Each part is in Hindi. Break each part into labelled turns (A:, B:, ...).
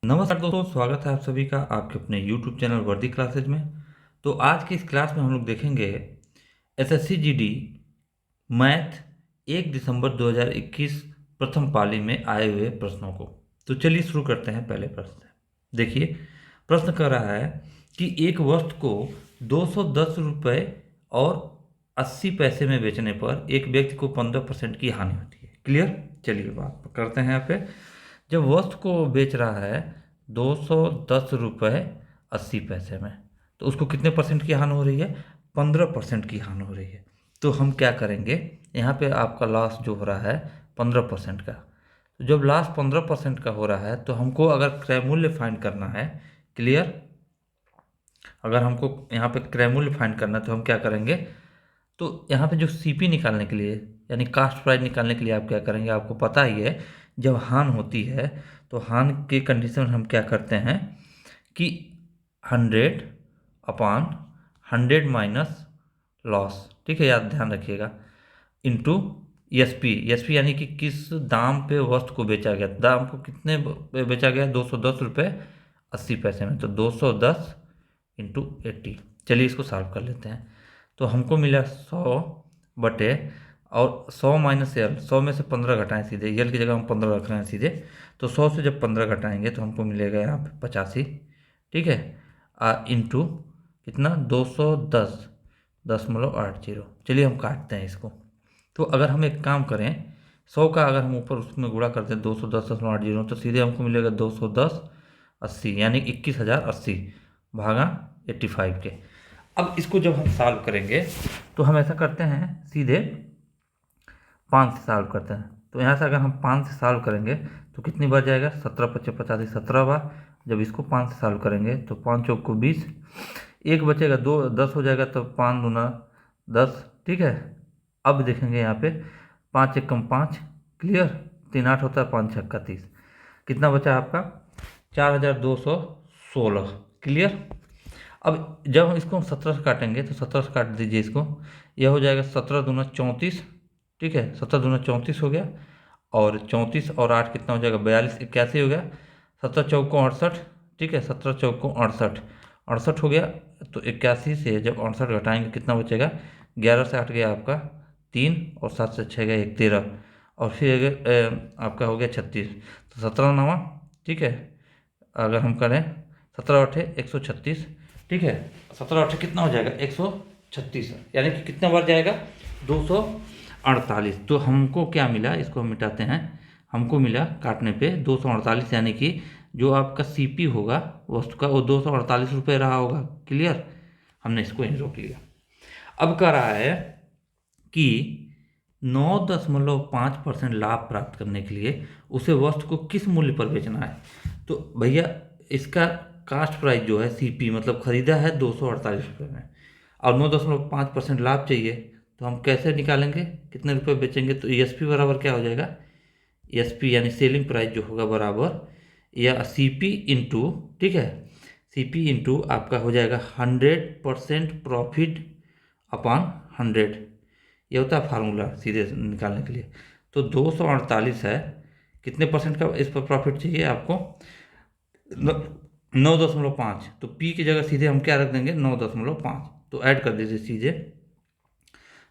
A: नमस्कार दोस्तों, स्वागत है आप सभी का आपके अपने YouTube चैनल वर्दी क्लासेज में। तो आज की इस क्लास में हम लोग देखेंगे एसएससी जीडी मैथ 1 दिसंबर 2021 प्रथम पाली में आए हुए प्रश्नों को। तो चलिए शुरू करते हैं पहले प्रश्न से। देखिए, प्रश्न कर रहा है कि एक वस्तु को 210 रुपये और 80 पैसे में बेचने पर एक व्यक्ति को 15% की हानि होती है। क्लियर? चलिए बात करते हैं यहाँ पे। जब वस्तु को बेच रहा है 210 रुपये 80 पैसे में, तो उसको कितने परसेंट की हानि हो रही है? 15% की हानि हो रही है। तो हम क्या करेंगे, यहाँ पे आपका लॉस जो हो रहा है 15% का। तो जब लॉस 15% का हो रहा है तो हमको अगर क्रय मूल्य फाइंड करना है, क्लियर, अगर हमको यहाँ पे क्रय मूल्य फाइंड करना है तो हम क्या करेंगे, तो यहाँ पे जो सीपी निकालने के लिए यानी कास्ट प्राइस निकालने के लिए आप क्या करेंगे, आपको पता ही है जब हान होती है तो हान के कंडीशन हम क्या करते हैं कि 100/100 माइनस लॉस, ठीक है, याद ध्यान रखिएगा, इंटू एसपी यानी कि किस दाम पे वस्तु को बेचा गया। दाम को कितने पे बेचा गया? 210 रुपये 80 पैसे में। तो 210 इंटू 80। चलिए इसको सॉल्व कर लेते हैं। तो हमको मिला 100 और 100 माइनस यल, 100 में से 15 घटाएं सीधे, यल की जगह हम 15 रख रहे हैं सीधे। तो 100 से जब 15 घटाएंगे तो हमको मिलेगा यहाँ पे 85, ठीक है, इंटू कितना? 210.80। चलिए हम काटते हैं इसको। तो अगर हम एक काम करें, 100 का अगर हम ऊपर उसमें गुणा करते हैं 210.80, तो सीधे हमको मिलेगा 210/80 यानी 21,080 भागा 85 के। अब इसको जब हम सॉल्व करेंगे तो हम ऐसा करते हैं, सीधे 5 से सॉल्व करते हैं। तो यहाँ से अगर हम 5 से सॉल्व करेंगे तो कितनी बार जाएगा? 17×5 = 17 बार। जब इसको 5 से सॉल्व करेंगे तो 5 चौक को 20, एक बचेगा, 10 हो जाएगा, तो 5 दूना 10, ठीक है। अब देखेंगे यहाँ पे 5 एकम 5, क्लियर, 3 8 होता है, 5 छक्का 30, कितना बचा आपका? 4216, क्लियर। अब जब हम इसको 17 से काटेंगे तो 17 से काट दीजिए इसको, यह हो जाएगा 17 दूना 34, ठीक है, 17 दूना 34 हो गया, और 34 और 8 कितना हो जाएगा? 42 81 हो गया, 17 चौको 68, ठीक है, 17 चौको 68, 68 हो गया। तो 81 से जब 68 घटाएंगे कितना बचेगा? 11 से 8 गया आपका 3, और 7 से 6 गया 1 13, और फिर आपका हो गया 36, तो 17 नवा, ठीक है, अगर हम करें 17 8 136, ठीक है, 17 8 कितना हो जाएगा? 136, यानी कि कितना बार जाएगा? 248। तो हमको क्या मिला, इसको हम मिटाते हैं, हमको मिला काटने पे 248, यानी कि जो आपका सीपी होगा वस्तु का वो 248 रुपये रहा होगा, क्लियर। हमने इसको यहीं रोक लिया। अब कह रहा है कि 9.5% लाभ प्राप्त करने के लिए उसे वस्तु को किस मूल्य पर बेचना है। तो भैया इसका कास्ट प्राइस जो है सीपी मतलब खरीदा है 248 रुपये में, और 9.5% लाभ चाहिए, तो हम कैसे निकालेंगे, कितने रुपए बेचेंगे? तो एसपी बराबर क्या हो जाएगा? एसपी यानी सेलिंग प्राइस जो होगा बराबर, या सीपी इंटू, ठीक है, सीपी इंटू आपका हो जाएगा 100% प्रॉफिट अपॉन 100। ये होता है फार्मूला सीधे निकालने के लिए। तो 248 है, कितने परसेंट का इस पर प्रॉफिट चाहिए आपको? 9.5। तो पी की जगह सीधे हम क्या रख देंगे? 9.5। तो ऐड कर दीजिए सीधे,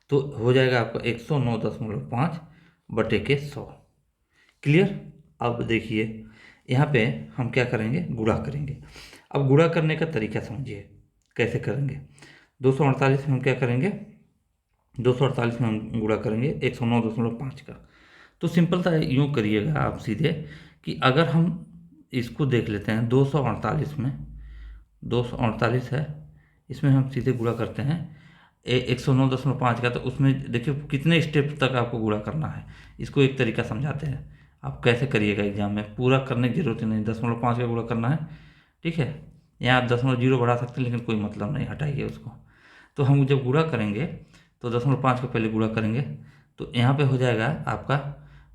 A: तो हो जाएगा आपका 109.5 बटे के 100, क्लियर। अब देखिए यहाँ पे हम क्या करेंगे, गुणा करेंगे। अब गुणा करने का तरीका समझिए कैसे करेंगे। 248 में हम क्या करेंगे, 248 में हम गुणा करेंगे 109.5 का। तो सिंपल सा यूँ करिएगा आप सीधे, कि अगर हम इसको देख लेते हैं 248 में, 248 है, इसमें हम सीधे गुणा करते हैं 109.5 का। तो उसमें देखिए कितने स्टेप तक आपको गुणा करना है, इसको एक तरीका समझाते हैं, आप कैसे करिएगा एग्जाम में। पूरा करने की जरूरत ही नहीं, 0.5 का गुणा करना है, ठीक है। यहाँ आप 0.0 बढ़ा सकते हैं, लेकिन कोई मतलब नहीं, हटाइए उसको। तो हम जब गुणा करेंगे तो 0.5 का पहले गुणा करेंगे, तो यहाँ पे हो जाएगा आपका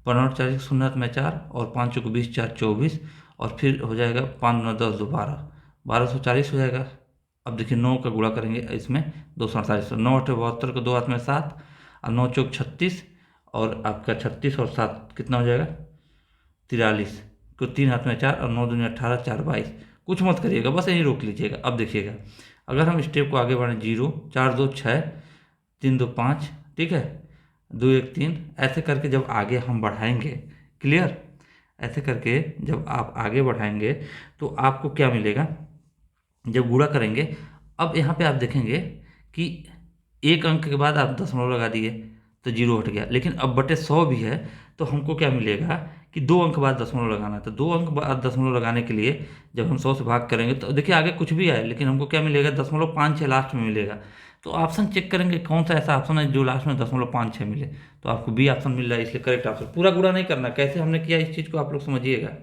A: 15 4 0 में 4, और 5 चौक 20 4 24, और फिर हो जाएगा 5 9 10 2 12, 1240 हो जाएगा। अब देखिए 9 का गुणा करेंगे इसमें 248, 9 8 72 को 2 हाथ में 7, और 9 चौक 36, और आपका 36 और 7 कितना हो जाएगा? 43, तो 3 हाथ में 4 और 9 दूनी 18, 4 22। कुछ मत करिएगा, बस यहीं रोक लीजिएगा। अब देखिएगा, अगर हम स्टेप को आगे बढ़ें, 0 4 2 6 3 2 5, ठीक है, 2 1 3, ऐसे करके जब आगे हम बढ़ाएंगे, क्लियर, ऐसे करके जब आप आगे बढ़ाएंगे तो आपको क्या मिलेगा, जब गुणा करेंगे। अब यहाँ पे आप देखेंगे कि एक अंक के बाद आप दशमलव लगा दिए तो 0 हट गया, लेकिन अब बटे 100 भी है तो हमको क्या मिलेगा कि 2 अंक बाद दशमलव लगाना है। तो 2 अंक बाद दशमलव लगाने के लिए जब हम 100 से भाग करेंगे तो देखिए आगे कुछ भी आए, लेकिन हमको क्या मिलेगा, 0.56 लास्ट में मिलेगा। तो ऑप्शन चेक करेंगे कौन सा ऐसा ऑप्शन है जो लास्ट में 0.56 मिले, तो आपको बी ऑप्शन मिल रहा है, इसलिए करेक्ट ऑप्शन। पूरा गुणा नहीं करना, कैसे हमने किया इस चीज़ को आप लोग समझिएगा।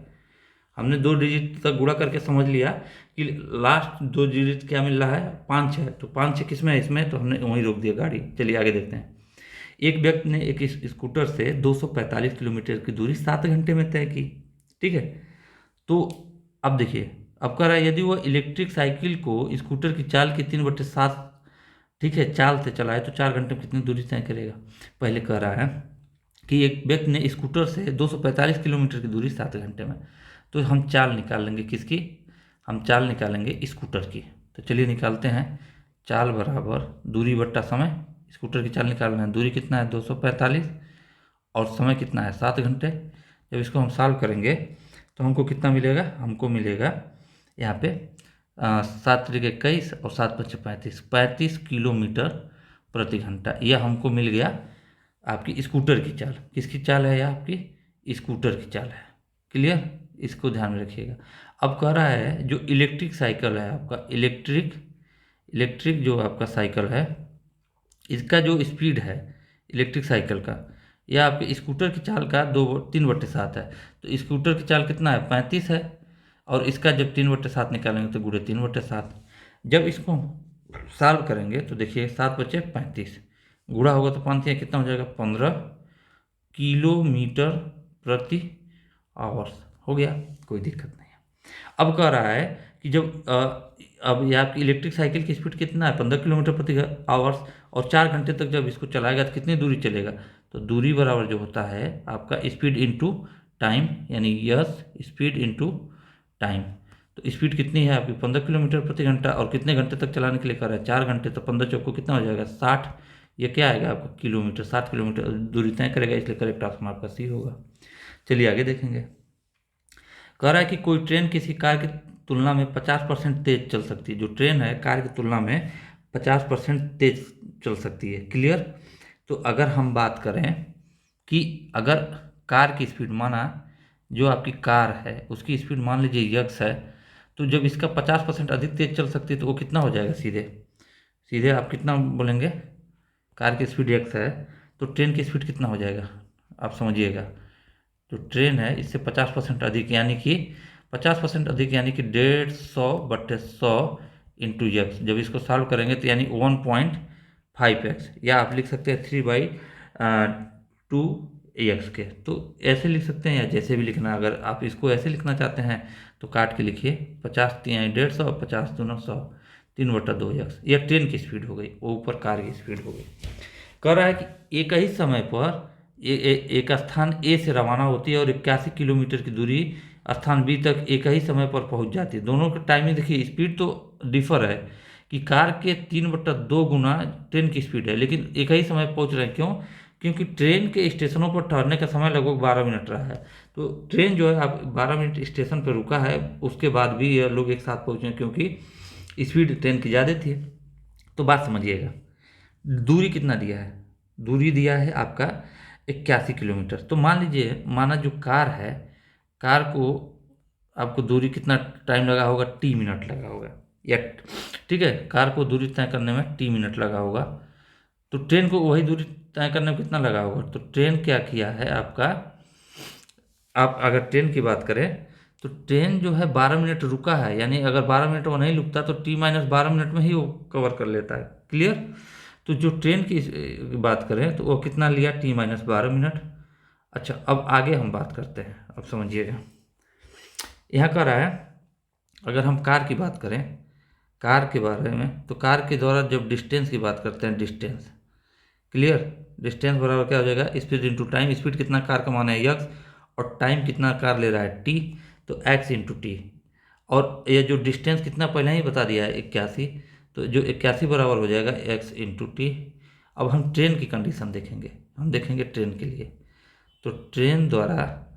A: हमने 2 डिजिट तक गुणा करके समझ लिया कि लास्ट 2 डिजिट क्या मिल रहा है, 5 है, तो 5 6 किस में है, इसमें, तो हमने वहीं रोक दिया गाड़ी। चलिए आगे देखते हैं। एक व्यक्ति ने एक स्कूटर से 245 किलोमीटर की दूरी 7 घंटे में तय की, ठीक है। तो अब देखिए, अब कह रहा है यदि वह इलेक्ट्रिक साइकिल को स्कूटर की चाल की 3/7, ठीक है, चाल से चलाए तो 4 घंटे में कितनी दूरी तय करेगा। पहले कह रहा है कि एक व्यक्ति ने स्कूटर से 245 किलोमीटर की दूरी 7 घंटे में, तो हम चाल निकाल लेंगे किसकी, हम चाल निकालेंगे स्कूटर की। तो चलिए निकालते हैं। चाल बराबर दूरी बट्टा समय, स्कूटर की चाल निकालना है, दूरी कितना है 245 और समय कितना है 7 घंटे। जब इसको हम सॉल्व करेंगे तो हमको कितना मिलेगा, हमको मिलेगा यहाँ पे 7 त्रिक 21 और 7 पच्चे 35, 35 किलोमीटर प्रति घंटा। यह हमको मिल गया आपकी स्कूटर की चाल। किसकी चाल है, यह आपकी स्कूटर की चाल है। क्लियर, इसको ध्यान में रखिएगा। अब कह रहा है जो इलेक्ट्रिक साइकिल है आपका, इलेक्ट्रिक जो आपका साइकिल है, इसका जो स्पीड है इलेक्ट्रिक साइकिल का, यह आपके स्कूटर की चाल का 3/7 है। तो स्कूटर की चाल कितना है 35 है, और इसका जब 3/7 निकालेंगे तो गुणे 3/7। जब इसको सॉल्व करेंगे तो देखिए 7 बचे 35, गुणा होगा तो 5 कितना हो जाएगा 15 किलोमीटर प्रति आवर्स। हो गया, कोई दिक्कत नहीं है। अब कह रहा है कि जब अब ये आपकी इलेक्ट्रिक साइकिल की स्पीड कितना है 15 किलोमीटर प्रति आवर्स, और 4 घंटे तक जब इसको चलाएगा तो कितनी दूरी चलेगा, तो दूरी बराबर जो होता है आपका स्पीड इनटू टाइम, यानी यस स्पीड इनटू टाइम। तो स्पीड कितनी है आपकी 15 किलोमीटर प्रति घंटा, और कितने घंटे तक चलाने के लिए कह रहा है 4 घंटे, तो 15 चौको कितना हो जाएगा 60। ये क्या आएगा आपका किलोमीटर, 60 किलोमीटर दूरी तय करेगा, इसलिए करेक्ट ऑप्शन आपका सी होगा। चलिए आगे देखेंगे। कह रहा है कि कोई ट्रेन किसी कार की तुलना में 50% तेज चल सकती है। जो ट्रेन है कार की तुलना में 50% तेज चल सकती है। क्लियर। तो अगर हम बात करें कि अगर कार की स्पीड, माना जो आपकी कार है उसकी स्पीड मान लीजिए यक्स है, तो जब इसका 50% अधिक तेज चल सकती है तो वो कितना हो जाएगा, सीधे सीधे आप कितना बोलेंगे, कार की स्पीड यक्स है तो ट्रेन की स्पीड कितना हो जाएगा, आप समझिएगा। जो ट्रेन है इससे 50% अधिक, यानी कि 50% अधिक यानी कि 150/100 इंटू एक्स। जब इसको सॉल्व करेंगे तो यानी 1.5x, या आप लिख सकते हैं 3/2x के। तो ऐसे लिख सकते हैं या जैसे भी लिखना। अगर आप इसको ऐसे लिखना चाहते हैं तो काट के लिखिए 50 3 150, 50 दूना 100, 3/2x। यह ट्रेन की स्पीड हो गई, वो ऊपर कार की स्पीड हो गई। कह रहा है कि एक ही समय पर एक स्थान ए से रवाना होती है और 81 किलोमीटर की दूरी स्थान बी तक एक ही समय पर पहुंच जाती है। दोनों का टाइमिंग देखिए, स्पीड तो डिफर है कि कार के 3/2 गुना ट्रेन की स्पीड है, लेकिन एक ही समय पहुंच रहे हैं। क्यों? क्योंकि ट्रेन के स्टेशनों पर ठहरने का समय लगभग 12 मिनट रहा है। तो ट्रेन जो है आप 12 मिनट स्टेशन पर रुका है, उसके बाद भी ये लोग एक साथ पहुँचे क्योंकि स्पीड ट्रेन की ज़्यादा थी। तो बात समझिएगा, दूरी कितना दिया है, दूरी दिया है आपका 81 किलोमीटर। तो मान लीजिए, माना जो कार है, कार को आपको दूरी कितना टाइम लगा होगा, टी मिनट लगा होगा, या ठीक है, कार को दूरी तय करने में टी मिनट लगा होगा। तो ट्रेन को वही दूरी तय करने में कितना लगा होगा। तो ट्रेन क्या किया है आपका, आप अगर ट्रेन की बात करें तो ट्रेन जो है 12 मिनट रुका है, यानी अगर 12 मिनट वो नहीं रुकता तो T-12 मिनट में ही वो कवर कर लेता है। क्लियर। तो जो ट्रेन की बात करें तो वो कितना लिया, T-12 मिनट। अच्छा, अब आगे हम बात करते हैं, अब समझिएगा। यहाँ कह रहा है अगर हम कार की बात करें, कार के बारे में, तो कार के द्वारा जब डिस्टेंस की बात करते हैं, डिस्टेंस, क्लियर, डिस्टेंस बराबर क्या हो जाएगा, स्पीड इंटू टाइम। स्पीड कितना कार का मान है यक्स, और टाइम कितना कार ले रहा है t, तो x इंटू टी। और ये जो डिस्टेंस कितना पहले ही बता दिया है 81, तो जो 81 बराबर हो जाएगा x इंटू टी। अब हम ट्रेन की कंडीशन देखेंगे, हम देखेंगे ट्रेन के लिए। तो ट्रेन द्वारा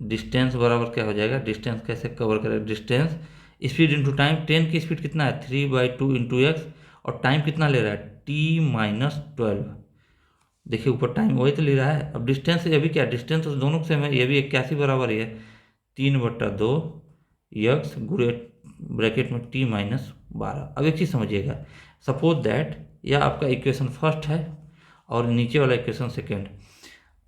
A: डिस्टेंस बराबर क्या हो जाएगा, डिस्टेंस कैसे कवर करें, distance speed into time. Train की स्पीड कितना है 3/2 इंटू एक्स, और टाइम कितना ले रहा है t-12। देखिए ऊपर टाइम वही तो ले रहा है। अब डिस्टेंस ये भी क्या, डिस्टेंस तो दोनों सेम है, ये भी 81 बराबर ही है 3/2 यक्स गुणे ब्रैकेट में t-12। अब एक चीज़ समझिएगा, सपोज दैट यह आपका इक्वेशन फर्स्ट है और नीचे वाला इक्वेशन सेकेंड।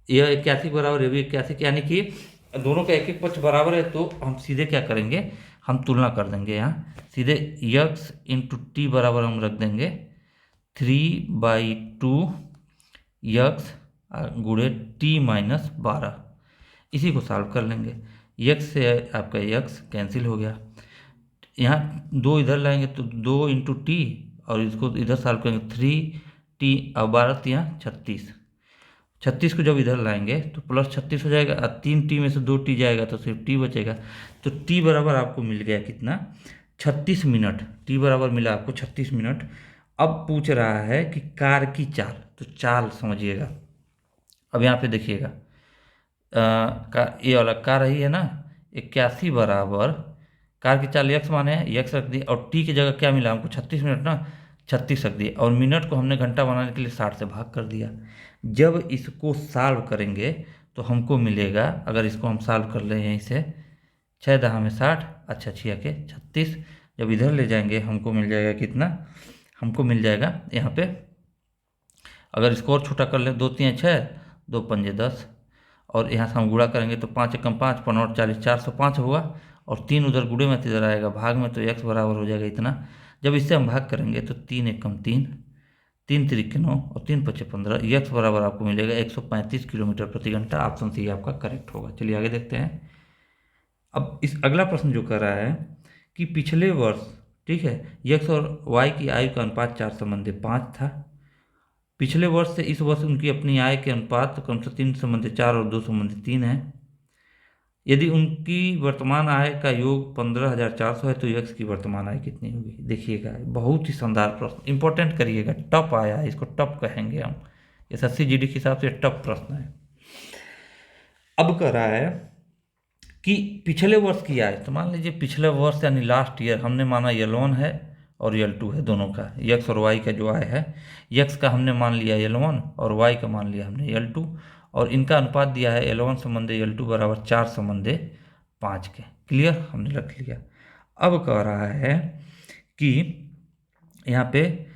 A: यह 81 बराबर, ये भी 81, यानी कि दोनों का एक एक पक्ष बराबर है। तो हम सीधे क्या करेंगे, हम तुलना कर देंगे। यहाँ सीधे यक्स इंटू टी बराबर हम रख देंगे 3/2 यक्स गुणे t-12। इसी को सॉल्व कर लेंगे। यक्स से आपका यक्स कैंसिल हो गया, यहाँ 2 इधर लाएंगे तो 2 इंटू टी, और इसको इधर सॉल्व करेंगे 3t, और 12 यहाँ 36। 36 को जब इधर लाएंगे तो प्लस 36 हो जाएगा, और 3t में से 2t जाएगा तो सिर्फ t बचेगा। तो t बराबर आपको मिल गया कितना, 36 मिनट। t बराबर मिला आपको 36 मिनट। अब पूछ रहा है कि कार की चाल, तो चाल समझिएगा। अब यहाँ पे देखिएगा ये वाला कार रही है ना 81 बराबर, कार की चाल यक्स माने यक्स रख दी, और टी की जगह क्या मिला हमको 36 मिनट ना, 36 रख दिए, और मिनट को हमने घंटा बनाने के लिए 60 से भाग कर दिया। जब इसको सॉल्व करेंगे तो हमको मिलेगा, अगर इसको हम सॉल्व कर लें यहीं से 6 दहा में 60, अच्छा 6 के 36, जब इधर ले जाएंगे हमको मिल जाएगा कितना, हमको मिल जाएगा यहाँ पे, अगर इसको और छोटा कर लें 2 3 6, 2 पंजे 10, और यहाँ से हम गुणा करेंगे तो 5 एकम 5, 5 40, 405 हुआ, और 3 उधर गुणे में इधर आएगा भाग में, तो x बराबर हो जाएगा इतना। जब इससे हम भाग करेंगे तो 3 एकम 3, 3 त्रिक 9, और 3 पचे 15, x बराबर आपको मिलेगा 135 किलोमीटर प्रति घंटा। ऑप्शन सी आपका करेक्ट होगा। चलिए आगे देखते हैं। अब इस अगला प्रश्न जो कर रहा है कि पिछले वर्ष, ठीक है, x और y की आयु का अनुपात 4 संबंधी 5 था। पिछले वर्ष से इस वर्ष उनकी अपनी आय के अनुपात क्रम से 3 संबंधी 4 और 2 संबंधी 3 है। यदि उनकी वर्तमान आय का योग 15,400 है तो यक्स की वर्तमान आय कितनी होगी। देखिएगा बहुत ही शानदार प्रश्न, इंपॉर्टेंट करिएगा, टफ आया है, इसको टफ कहेंगे हम, SSC GD के हिसाब से टफ प्रश्न है। अब कह रहा है कि पिछले वर्ष की आय, तो मान लीजिए पिछले वर्ष यानी लास्ट ईयर हमने माना L1 है और L2 है, दोनों का यक्स और वाई का जो आय है, यक्स का हमने मान लिया L1 और वाई का मान लिया हमने L2, और इनका अनुपात दिया है L1 संबंधे L2 बराबर 4 संबंधे 5 के। क्लियर, हमने रख लिया। अब कह रहा है कि यहाँ पे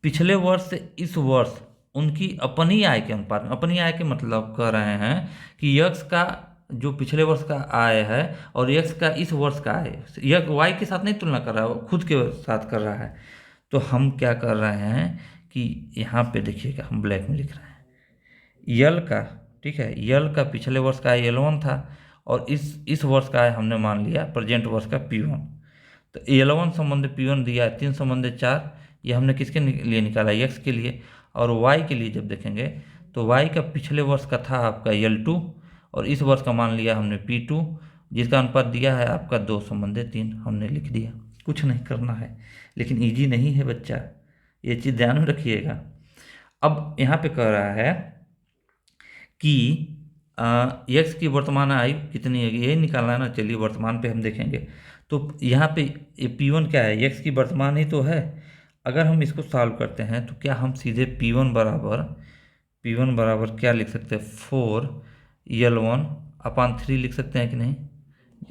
A: पिछले वर्ष से इस वर्ष उनकी अपनी आय के अनुपात में, अपनी आय के मतलब कह रहे हैं कि यक्स का जो पिछले वर्ष का आय है और यक्स का इस वर्ष का आय, यक्स वाई के साथ नहीं तुलना कर रहा है, वो खुद के साथ कर रहा है। तो हम क्या कर रहे हैं कि यहाँ पे देखिएगा, हम ब्लैक में लिख रहे हैं यल का, ठीक है, यल का पिछले वर्ष का आय L1 था, और इस वर्ष का आय हमने मान लिया प्रेजेंट वर्ष का P1। तो L1 संबंध P1 दिया है 3 संबंध 4, ये हमने किसके लिए निकाला, यक्स के लिए। और वाई के लिए जब देखेंगे तो वाई का पिछले वर्ष का था आपका L2, और इस वर्ष का मान लिया हमने P2, जिसका अनुपात दिया है आपका 2 संबंध 3, हमने लिख दिया। कुछ नहीं करना है, लेकिन ईजी नहीं है बच्चा, ये चीज़ ध्यान में रखिएगा। अब यहाँ पे कह रहा है कि यक्स की वर्तमान आयु कितनी है, यही निकालना है ना। चलिए वर्तमान पे हम देखेंगे, तो यहाँ पे P1 क्या है, यक्स की वर्तमान ही तो है। अगर हम इसको सॉल्व करते हैं तो क्या हम सीधे P1 बराबर क्या लिख सकते हैं, 4L1/3 लिख सकते हैं कि नहीं।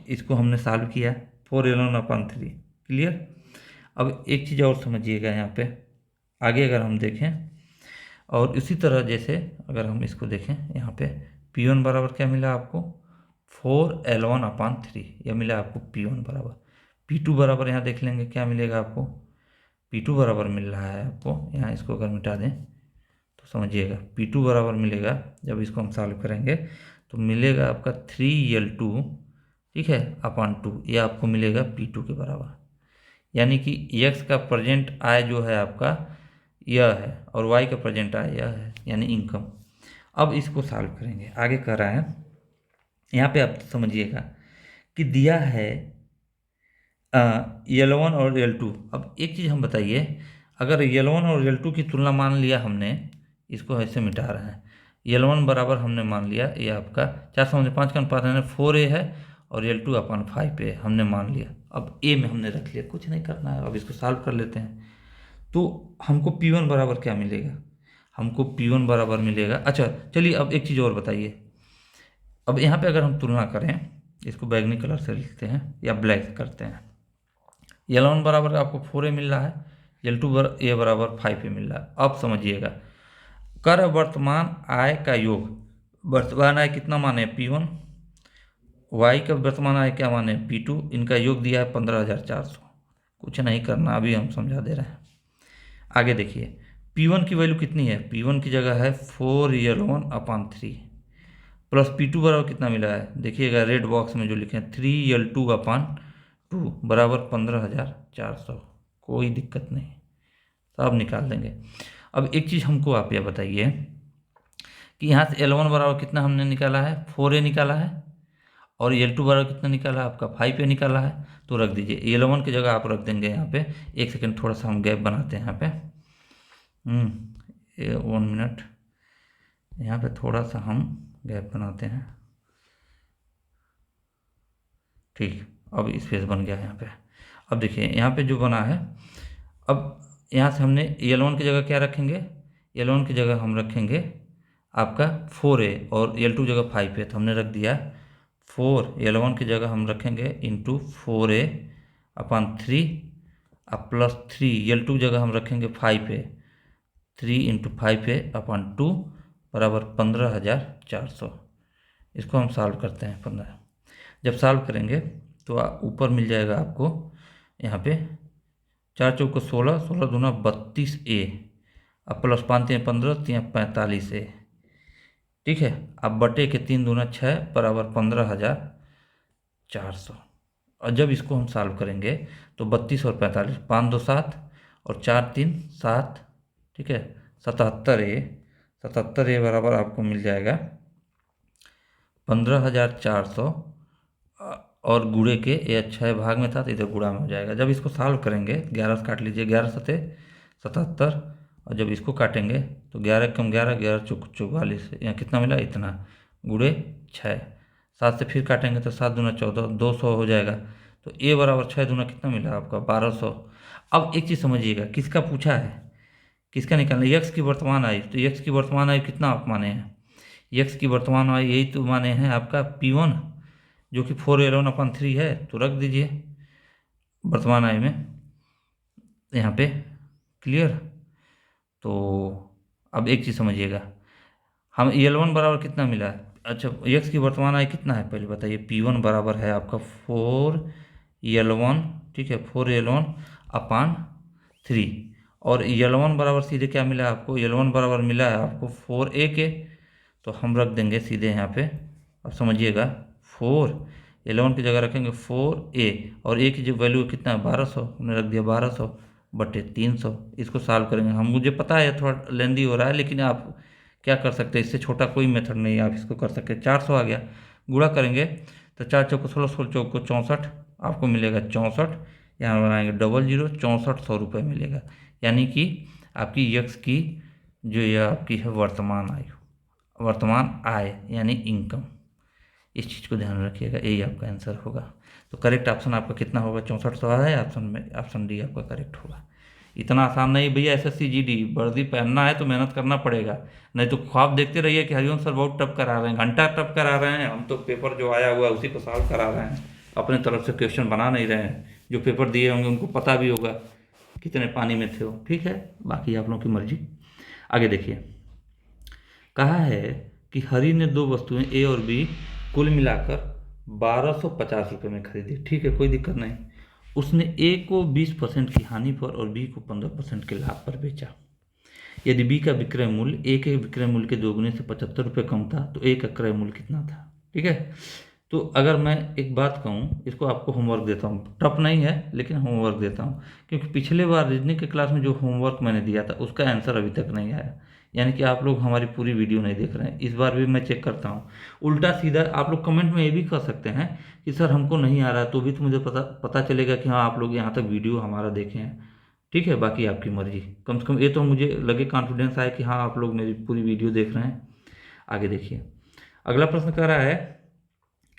A: इसको हमने सॉल्व किया 4L1/3। क्लियर। अब एक चीज़ और समझिएगा, यहाँ पे आगे अगर हम देखें, और इसी तरह जैसे अगर हम इसको देखें, यहाँ पे P1 बराबर क्या मिला आपको, 4L1/3, यह मिला आपको P1 बराबर। P2 बराबर यहाँ देख लेंगे क्या मिलेगा आपको, P2 बराबर मिल रहा है आपको, यहाँ इसको अगर मिटा दें तो समझिएगा P2 बराबर मिलेगा, जब इसको हम सॉल्व करेंगे तो मिलेगा आपका 3L2, ठीक है, /2, यह आपको मिलेगा P2 के बराबर। यानी कि यक्स का प्रेजेंट आय जो है आपका यह है, और वाई का प्रेजेंट आय यह है, यानी इनकम। अब इसको सॉल्व करेंगे। आगे कह रहा है यहाँ पे आप समझिएगा कि दिया है L1 और L2। अब एक चीज़ हम बताइए, अगर L1 और L2 की तुलना मान लिया हमने, इसको ऐसे मिटा रहे हैं, L1 बराबर हमने मान लिया ये आपका 4/5 का अनुपात है 4A है, और L2 अपन 5A हमने मान लिया। अब A में हमने रख लिया, कुछ नहीं करना है, अब इसको सॉल्व कर लेते हैं। तो हमको P1 बराबर क्या मिलेगा? हमको P1 बराबर मिलेगा, अच्छा चलिए अब एक चीज़ और बताइए। अब यहाँ पे अगर हम तुलना करें, इसको बैगनी कलर से लिखते हैं या ब्लैक करते हैं। L1 बराबर आपको 4A मिल रहा है, L2 A बराबर 5A मिल रहा है। अब समझिएगा, कर वर्तमान आय का योग, वर्तमान आय कितना माने P1, Y का वर्तमान आय क्या माने P2, इनका योग दिया है 15,400। कुछ नहीं करना, अभी हम समझा दे रहे हैं। आगे देखिए, P1 की वैल्यू कितनी है? P1 की जगह है 4L1/3 प्लस P2 बराबर कितना मिला है, देखिएगा रेड बॉक्स में जो लिखे हैं 3L2/2 बराबर 15,400। कोई दिक्कत नहीं, सब निकाल देंगे। अब एक चीज़ हमको आप यह बताइए कि यहाँ से L1 बराबर कितना हमने निकाला है, 4A निकाला है, और L2 बराबर कितना निकाला है आपका 5A निकाला है। तो रख दीजिए, L1 की जगह आप रख देंगे यहाँ पे, एक सेकेंड थोड़ा सा हम गैप बनाते हैं यहाँ पे, 1 मिनट, यहाँ पे थोड़ा सा हम गैप बनाते हैं, ठीक। अब स्पेस बन गया यहाँ पे। अब देखिए यहाँ पे जो बना है, अब यहाँ से हमने L1 की जगह क्या रखेंगे, L1 की जगह हम रखेंगे आपका 4A और L2 जगह 5A, तो हमने रख दिया 4, L1 की जगह हम रखेंगे इंटू 4A/3 अब प्लस 3, L2 जगह हम रखेंगे 5A, 3 इंटू 5A/2 बराबर 15,400। इसको हम सॉल्व करते हैं 15। जब सॉल्व करेंगे तो ऊपर मिल जाएगा आपको यहाँ पे 4 चौको 16, 16 दूना 32A, अब प्लस 5 3 15, 3 45A, ठीक है। अब बटे के 3 दूना 6 बराबर 15,400। और जब इसको हम सॉल्व करेंगे तो 32 और 45, 5 2 7 और 4 3 7, ठीक है, 77A, 77A बराबर आपको मिल जाएगा 15,400, और गुणे के ये 6 भाग में था तो इधर गुणा में हो जाएगा। जब इसको सॉल्व करेंगे 11 से काट लीजिए, 11 सते 77, और जब इसको काटेंगे तो 11 कम 11, 11 चौक 44, यहाँ कितना मिला इतना, गुणे 6, 7 से फिर काटेंगे तो 7 दूना 14, 200 हो जाएगा। तो A बराबर 6 दूना कितना मिला आपका 1200। अब एक चीज़ समझिएगा, किसका पूछा है, किसका निकालना, यक्स की वर्तमान आयु। तो यक्स की वर्तमान आयु कितना आप माने हैं, यक्स की वर्तमान आयु यही तो माने हैं आपका P1 जो कि 4L1/3 है, तो रख दीजिए वर्तमान आयु में यहाँ पे, क्लियर। तो अब एक चीज़ समझिएगा, हम L1 बराबर कितना मिला है, अच्छा यक्स की वर्तमान आयु कितना है पहले बताइए। P1 बराबर है आपका 4L1, ठीक है, 4L1/3, और L1 बराबर सीधे क्या मिला आपको, L1 बराबर मिला है आपको 4A के, तो हम रख देंगे सीधे यहाँ पे। अब समझिएगा 4L1 की जगह रखेंगे 4A, और A की जो वैल्यू कितना है 1200, हमने रख दिया 1200 बटे 300। इसको सॉल्व करेंगे हम, मुझे पता है थोड़ा लेंदी हो रहा है, लेकिन आप क्या कर सकते हैं, इससे छोटा कोई मेथड नहीं है, आप इसको कर सकते हैं। 400 आ गया, गुणा करेंगे तो 4 चौको 16, 16 चौको 64, आपको मिलेगा 64, यहाँ बनाएंगे 00, 6400 रुपये मिलेगा। यानी कि आपकी यक्स की जो यह आपकी है वर्तमान आयु, वर्तमान आय यानी इनकम, इस चीज़ को ध्यान रखिएगा, यही आपका आंसर होगा। तो करेक्ट ऑप्शन आपका कितना होगा, 6400 है ऑप्शन में, ऑप्शन डी आपका करेक्ट होगा। इतना आसान नहीं भैया, SSC GD वर्दी पहनना है तो मेहनत करना पड़ेगा, नहीं तो ख्वाब देखते रहिए कि हरिवंश सर बहुत टफ करा रहे हैं, घंटा टफ करा रहे हैं, हम तो पेपर जो आया हुआ है उसी को सॉल्व करा रहे हैं, अपने तरफ से क्वेश्चन बना नहीं रहे हैं। जो पेपर दिए होंगे उनको पता भी होगा कितने पानी में थे वो, ठीक है, बाकी आप लोगों की मर्जी। आगे देखिए, कहा है कि हरि ने 2 वस्तुएं A और B कुल मिलाकर 1250 रुपये में खरीदी, ठीक है, कोई दिक्कत नहीं। उसने A को 20% की हानि पर और B को 15% के लाभ पर बेचा। यदि B का विक्रय मूल्य A के विक्रय मूल्य के दोगुने से 75 रुपये कम था तो A का क्रय मूल्य कितना था, ठीक है। तो अगर मैं एक बात कहूँ, इसको आपको होमवर्क देता हूँ, टफ नहीं है लेकिन होमवर्क देता हूँ, क्योंकि पिछले बार रीजनिंग के क्लास में जो होमवर्क मैंने दिया था उसका आंसर अभी तक नहीं आया। यानी कि आप लोग हमारी पूरी वीडियो नहीं देख रहे हैं। इस बार भी मैं चेक करता हूँ। उल्टा सीधा आप लोग कमेंट में ये भी कर सकते हैं कि सर हमको नहीं आ रहा है, तो भी तो मुझे पता चलेगा कि हाँ आप लोग यहाँ तक वीडियो हमारा देखे हैं। ठीक है, बाकी आपकी मर्जी, कम से कम ये तो मुझे लगे, कॉन्फिडेंस आए कि हाँ आप लोग मेरी पूरी वीडियो देख रहे हैं। आगे देखिए, अगला प्रश्न कह रहा है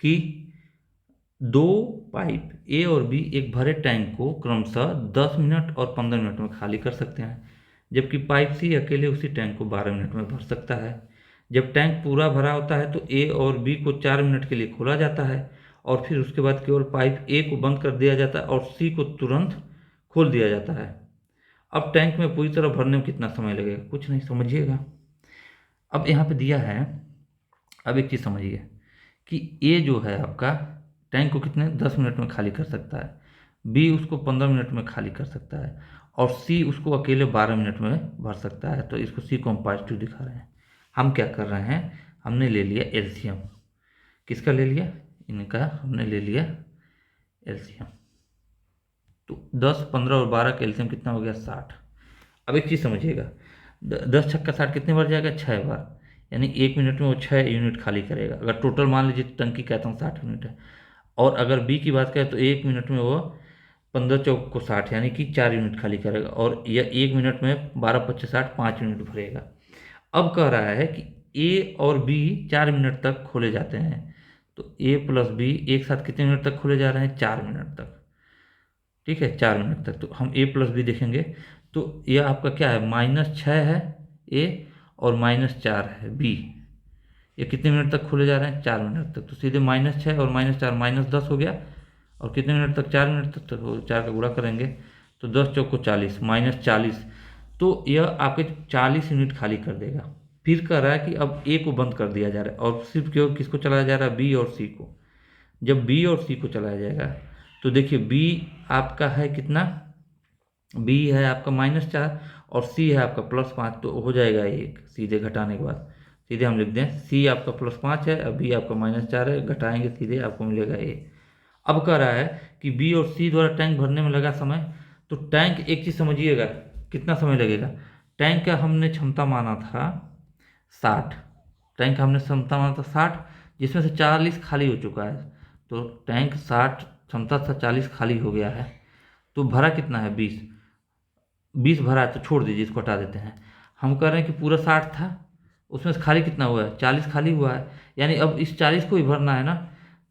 A: कि दो पाइप ए और बी एक भरे टैंक को क्रमशः 10 मिनट और 15 मिनट में खाली कर सकते हैं, जबकि पाइप सी अकेले उसी टैंक को 12 मिनट में भर सकता है। जब टैंक पूरा भरा होता है तो ए और बी को 4 मिनट के लिए खोला जाता है और फिर उसके बाद केवल पाइप ए को बंद कर दिया जाता है और सी को तुरंत खोल दिया जाता है। अब टैंक में पूरी तरह भरने में कितना समय लगेगा? कुछ नहीं, समझिएगा। अब यहाँ पे दिया है, अब एक चीज़ समझिए कि ए जो है आपका टैंक को कितने 10 मिनट में खाली कर सकता है, बी उसको 15 मिनट में खाली कर सकता है और सी उसको अकेले 12 मिनट में भर सकता है। तो इसको सी को हम पॉजिटिव दिखा रहे हैं। हम क्या कर रहे हैं, हमने ले लिया एलसीएम। किसका ले लिया? इनका हमने ले लिया एलसीएम। तो 10, 15 और 12 का एलसीएम कितना हो गया? 60। अब एक चीज़ समझिएगा, 10 छक्का 60 कितने बार जाएगा? 6 बार, यानी 1 मिनट में वो 6 यूनिट खाली करेगा। अगर टोटल मान लीजिए टंकी कहता हूँ 60 यूनिट है, और अगर बी की बात करें तो 1 मिनट में वो 15 चौक को 60 यानी कि 4 यूनिट खाली करेगा, और यह 1 मिनट में 12 25 60 5 यूनिट भरेगा। अब कह रहा है कि ए और बी 4 मिनट तक खोले जाते हैं, तो ए प्लस बी एक साथ कितने मिनट तक खोले जा रहे हैं? 4 मिनट तक। ठीक है, 4 मिनट तक। तो हम ए प्लस बी देखेंगे तो यह आपका क्या है? -6 है ए और -4 है बी। ये कितने मिनट तक खोले जा रहे हैं? 4 मिनट तक। तो सीधे -6 और -4 -10 हो गया, और कितने मिनट तक? 4 मिनट तक। तो 4 का गुणा करेंगे तो 10 चौक को 40 -40, तो यह आपके 40 यूनिट खाली कर देगा। फिर कह रहा है कि अब ए को बंद कर दिया जा रहा है और सिर्फ केवल किसको चलाया जा रहा है? बी और सी को। जब बी और सी को चलाया जाएगा तो देखिए बी आपका है कितना? बी है आपका -4 और सी है आपका +5, तो हो जाएगा 1 सीधे घटाने के बाद। सीधे हम लिख दें सी आपका +5 है, अब बी आपका -4 है, घटाएंगे सीधे आपको मिलेगा ए। अब कह रहा है कि बी और सी द्वारा टैंक भरने में लगा समय, तो टैंक, एक चीज़ समझिएगा, कितना समय लगेगा? टैंक का हमने क्षमता माना था 60, टैंक का हमने क्षमता माना था 60, जिसमें से 40 खाली हो चुका है। तो टैंक 60 क्षमता था, 40 खाली हो गया है, तो भरा कितना है? 20 भरा है, तो छोड़ दीजिए, इसको हटा देते हैं। हम कह रहे हैं कि पूरा 60 था, उसमें से खाली कितना हुआ है? 40 खाली हुआ है, यानी अब इस 40 को ही भरना है ना।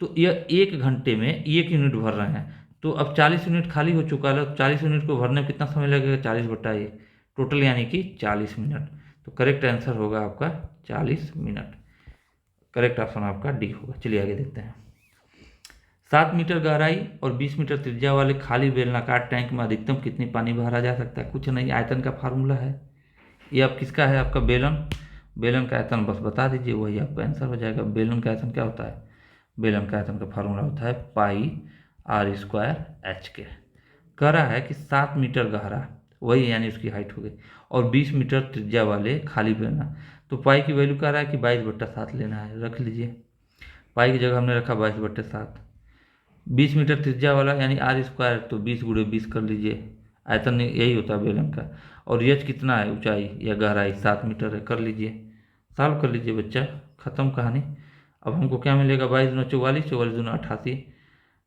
A: तो यह 1 घंटे में 1 यूनिट भर रहे हैं, तो अब 40 यूनिट खाली हो चुका है, तो 40 यूनिट को भरने में कितना समय लगेगा? 40/1 टोटल, यानी कि 40 मिनट। तो करेक्ट आंसर होगा आपका 40 मिनट। करेक्ट ऑप्शन आपका डी होगा। चलिए आगे देखते हैं। 7 मीटर गहराई और 20 मीटर त्रिज्या वाले खाली बेलनाकार टैंक में अधिकतम कितनी पानी भरा जा सकता है? कुछ नहीं, आयतन का फार्मूला है। ये अब किसका है? आपका बेलन। बेलन का आयतन बस बता दीजिए, वही आपका आंसर हो जाएगा। बेलन का आयतन क्या होता है? बेलन का आयतन का फार्मूला होता है πr²h के। कह रहा है कि 7 मीटर गहरा, वही यानी उसकी हाइट हो गई, और 20 मीटर त्रिज्या वाले खाली बेलना। तो पाई की वैल्यू कह रहा है कि 22/7 लेना है, रख लीजिए। पाई की जगह हमने रखा 22/7। 20 मीटर त्रिज्या वाला यानी r², तो 20 × 20 कर लीजिए, आयतन यही होता है बेलन का। और एच कितना है? ऊंचाई या गहराई 7 मीटर है, कर लीजिए, सॉल्व कर लीजिए बच्चा, ख़त्म कहानी। अब हमको क्या मिलेगा? 22 × 44, 44 × 88।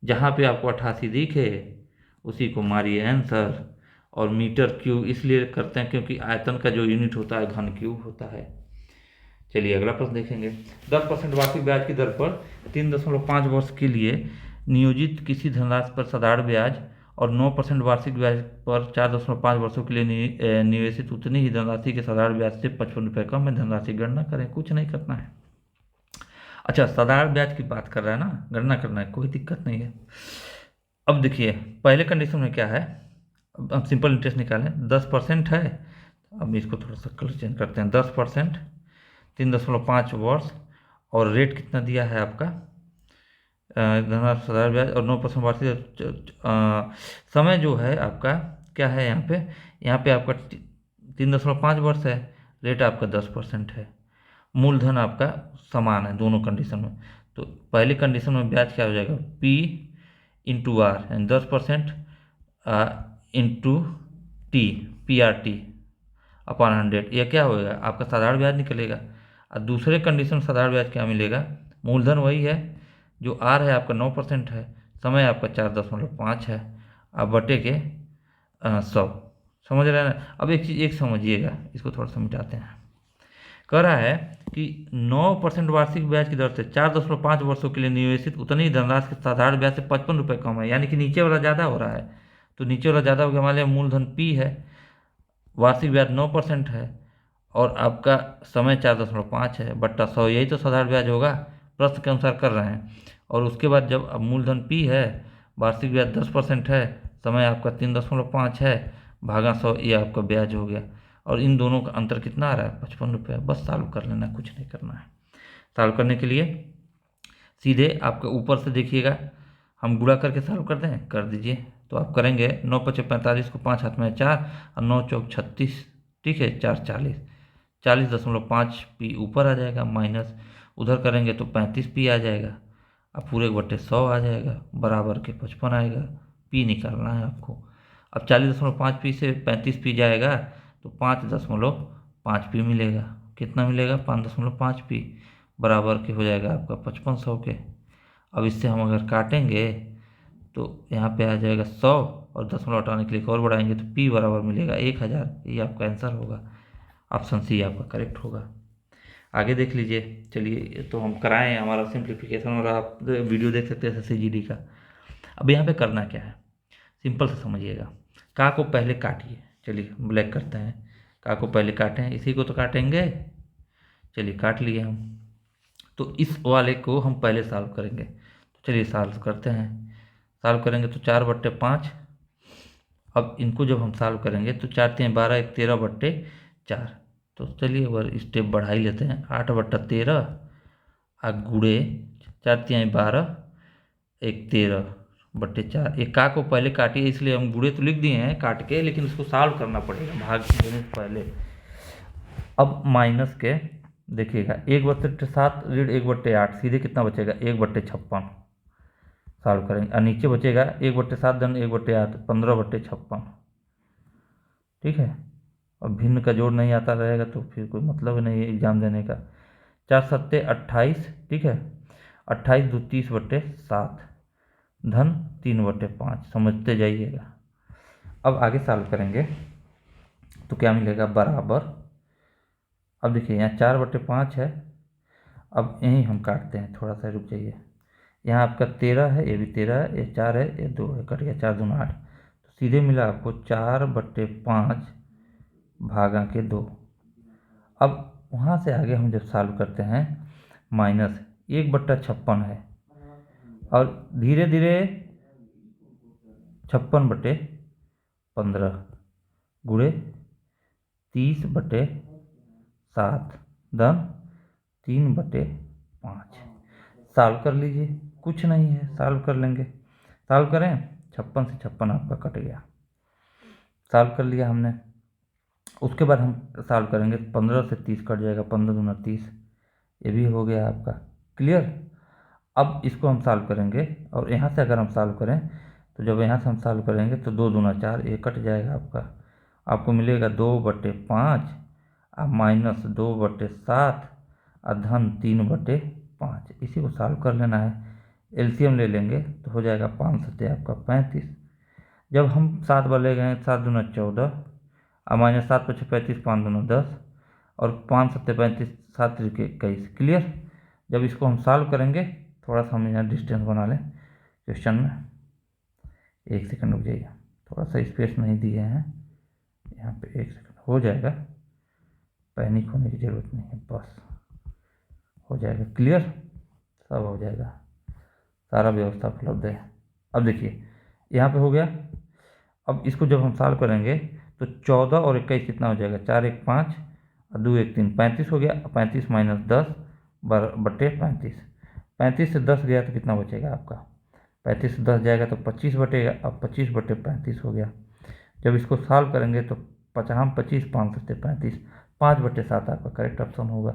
A: जहाँ पे आपको 88 दिखे उसी को मारिए आंसर। और मीटर क्यूब इसलिए करते हैं क्योंकि आयतन का जो यूनिट होता है घन क्यूब होता है। चलिए अगला प्रश्न देखेंगे। 10% वार्षिक ब्याज की दर पर 3.5 वर्ष के लिए नियोजित किसी धनराशि पर साधारण ब्याज और 9% वार्षिक ब्याज पर 4.5 वर्षों के लिए निवेशित उतनी ही धनराशि के साधारण ब्याज से 55 रुपये कम में धनराशि गणना करें। कुछ नहीं करना है। अच्छा, साधारण ब्याज की बात कर रहा है ना, गणना करना है, कोई दिक्कत नहीं है। अब देखिए पहले कंडीशन में क्या है, अब हम सिंपल इंटरेस्ट निकालें। 10% है, अब इसको थोड़ा सा कलर चेंज करते हैं। 10%, 3.5 वर्ष, और रेट कितना दिया है आपका? धनराशि साधारण ब्याज और 9% वार्षिक। समय जो है आपका क्या है यहाँ पे आपका 3.5 वर्ष है, रेट आपका 10% है, मूलधन आपका समान है दोनों कंडीशन में। तो पहली कंडीशन में ब्याज क्या हो जाएगा? P × R, यानी 10% × T, PRT। अपॉन 100, यह क्या होगा आपका साधारण ब्याज निकलेगा। और दूसरे कंडीशन साधारण ब्याज क्या मिलेगा, मूलधन वही है जो आर है आपका 9% है, समय आपका 4.5 है, अब बटे के 100। समझ रहे हैं ना। अब एक चीज़ एक समझिएगा, इसको थोड़ा सा मिटाते हैं। कह रहा है कि 9% वार्षिक ब्याज की दर से 4.5 वर्षों के लिए निवेशित उतनी ही धनराशि के साधारण ब्याज से 55 रुपये कम है, यानी कि नीचे वाला ज़्यादा हो रहा है। तो नीचे वाला ज़्यादा हो गया, मान लिया मूलधन P है, वार्षिक ब्याज 9% है और आपका समय 4.5 है, बट्टा 100, यही तो साधारण ब्याज होगा, प्रश्न के अनुसार कर रहे हैं। और उसके बाद जब अब मूलधन P है, वार्षिक ब्याज 10% है, समय आपका 3.5 है, भागा 100, ये आपका ब्याज हो गया। और इन दोनों का अंतर कितना आ रहा है, 55 रुपये। बस सॉल्व कर लेना, कुछ नहीं करना है। सॉल्व करने के लिए सीधे आपके ऊपर से देखिएगा, हम गुणा करके सॉल्व कर दें, कर दीजिए। तो आप करेंगे 9×5 = 45 को 5 हाथ में 4 और 9×4 = 36, ठीक है, 4 40, 40.5 P ऊपर आ जाएगा, माइनस उधर करेंगे तो 35 P आ जाएगा, अब पूरे 100 आ जाएगा, बराबर के 55 आएगा। P निकालना है आपको। अब 40.5 P से 35 P जाएगा तो 5.5 P मिलेगा। कितना मिलेगा, 5.5 P, बराबर के हो जाएगा आपका 5500 के। अब इससे हम अगर काटेंगे तो यहाँ पे आ जाएगा 100 और 10 हटाने के लिए और बढ़ाएंगे तो P बराबर मिलेगा 1000। ये आपका आंसर होगा, ऑप्शन सी आपका करेक्ट होगा। आगे देख लीजिए। चलिए, तो हम कराएं हमारा सिंप्लीफिकेशन, और आप वीडियो देख सकते हैं SSCGD का। अब यहाँ पे करना क्या है, सिंपल से समझिएगा। का को पहले काटिए, चलिए ब्लैक करते हैं, का को पहले काटें, इसी को तो काटेंगे। चलिए काट लिए हम, तो इस वाले को हम पहले सॉल्व करेंगे। तो चलिए सॉल्व करते हैं। सॉल्व करेंगे तो 4/5। अब इनको जब हम सॉल्व करेंगे तो 4 3 12, 1 13/4। तो चलिए एक स्टेप बढ़ा ही लेते हैं, 8/13 आ गुड़े 4 3 12, 1 13/4। एक का को पहले काटिए, इसलिए हम गुड़े तो लिख दिए हैं काट के, लेकिन उसको सॉल्व करना पड़ेगा भाग देने से पहले। अब माइनस के देखिएगा, 1/7 ऋण 1/8, सीधे कितना बचेगा, 1/56 सॉल्व करेंगे। और नीचे बचेगा 1/7 धन 1/8, 15/56, ठीक है। और भिन्न का जोड़ नहीं आता रहेगा तो फिर कोई मतलब नहीं है एग्जाम देने का। 4 7 28, ठीक है, 28 2 30/7 धन 3/5, समझते जाइएगा। अब आगे सॉल्व करेंगे तो क्या मिलेगा, बराबर। अब देखिए यहाँ 4/5 है, अब यहीं हम काटते हैं, थोड़ा सा रुक जाइए। यहाँ आपका 13 है, ये भी 13 है, ये 4 है, ये 2 है, कट गया, 4 दूना 8। तो सीधे मिला आपको 4/5 भागा के 2। अब वहाँ से आगे हम जब सॉल्व करते हैं, माइनस 1/56 है, और धीरे धीरे 56/15 गुणे 30/7 धन 3/5। सॉल्व कर लीजिए, कुछ नहीं है, सॉल्व कर लेंगे। सॉल्व करें, 56 से 56 आपका कट गया, सॉल्व कर लिया हमने। उसके बाद हम सॉल्व करेंगे, 15 से 30 कट जाएगा, 15 दूना 30, ये भी हो गया आपका क्लियर। अब इसको हम सॉल्व करेंगे, और यहाँ से अगर हम सॉल्व करें तो जब यहाँ से हम सॉल्व करेंगे तो 2 दूना 4, ये कट जाएगा आपका, आपको मिलेगा 2/5 और माइनस 2/7 और धन 3/5। इसी को सॉल्व कर लेना है, एलसीएम ले लेंगे तो हो जाएगा 5 7 आपका 35। जब हम 7 बार ले गए, 7 दूना 14 और माइनस 7 × 5 = 35, 5 दूना 10 और 5 7 35, 7 × 21, क्लियर। जब इसको हम सॉल्व करेंगे, थोड़ा सा हम यहाँ डिस्टेंस बना लें क्वेश्चन में, 1 सेकंड रुक जाइए, थोड़ा सा स्पेस नहीं दिए हैं यहाँ पे, 1 सेकंड हो जाएगा, पैनिक होने की ज़रूरत नहीं है, बस हो जाएगा क्लियर, सब हो जाएगा, सारा व्यवस्था उपलब्ध है। अब देखिए यहाँ पे हो गया। अब इसको जब हम सॉल्व करेंगे तो 14 और 21 कितना हो जाएगा, 4 1 5 और 2 1 3, 35 हो गया। 35 - 10 /35, 35 से 10 गया तो कितना बचेगा आपका, 35 से 10 जाएगा तो 25 बटेगा, अब 25/35 हो गया। जब इसको सॉल्व करेंगे तो 5 25, 5 7 35, 5/7 आपका करेक्ट ऑप्शन होगा।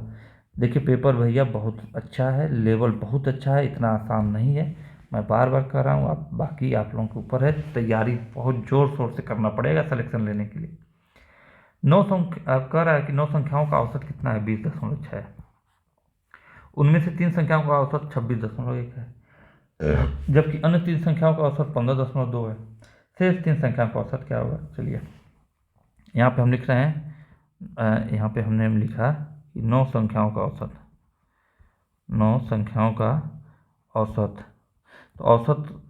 A: देखिए पेपर भैया बहुत अच्छा है, लेवल बहुत अच्छा है, इतना आसान नहीं है, मैं बार बार कह रहा हूँ। आप बाकी आप लोगों के ऊपर है, तैयारी बहुत ज़ोर शोर से करना पड़ेगा सिलेक्शन लेने के लिए। 9 संख्या कह रहा है कि 9 संख्याओं का औसत कितना है, 20.6। उनमें से 3 संख्याओं का औसत 26.1 है, जबकि अन्य 3 संख्याओं का औसत 15.2 है। शेष 3 संख्याओं का औसत क्या होगा? चलिए यहाँ पे हम लिख रहे हैं, यहाँ पे हमने लिखा कि 9 संख्याओं का औसत, 9 संख्याओं का औसत। तो औसत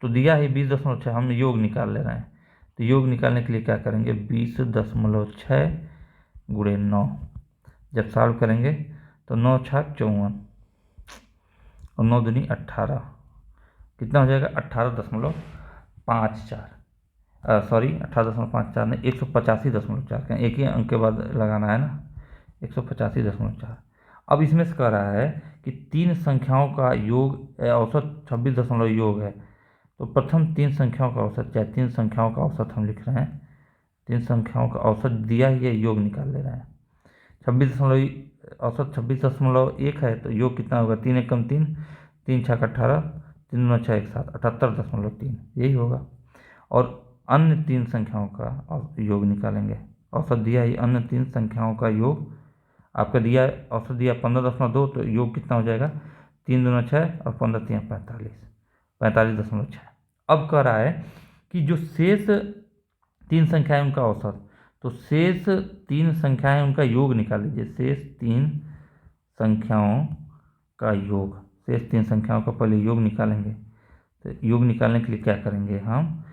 A: तो दिया ही 20.6, हम योग निकाल ले रहे हैं। तो योग निकालने के लिए क्या करेंगे, 20.6 गुणे 9। जब सॉल्व करेंगे तो 9 छक 54 और 9 दूनी 18, कितना हो जाएगा? 18.54, सॉरी 18.54 नहीं, 185.4 का, एक ही अंक के बाद लगाना है ना, 185.4। अब इसमें से कह रहा है कि 3 संख्याओं का योग औसत 26 योग है। तो प्रथम 3 संख्याओं का औसत, चाहे 3 संख्याओं का औसत हम लिख रहे हैं, 3 संख्याओं का औसत दिया ही है, योग निकाल ले रहे हैं। 26 औसत 26.1 है, तो योग कितना होगा? 3 एकम 3, 3 छक 18, 3 9 6 1 7, 78.3, यही होगा। और अन्य 3 संख्याओं का योग निकालेंगे। औसत दिया ही, अन्य 3 संख्याओं का योग आपका दिया, औसत दिया 15.2, तो योग कितना हो जाएगा? 3 दूना 6 और 15 3 45, 45.6। अब कह रहा है कि जो शेष 3 संख्याएं उनका औसत, तो शेष 3 संख्याएं उनका योग निकाल लीजिए। शेष 3 संख्याओं का योग, शेष 3 संख्याओं का पहले योग निकालेंगे। तो योग निकालने के लिए क्या करेंगे, हम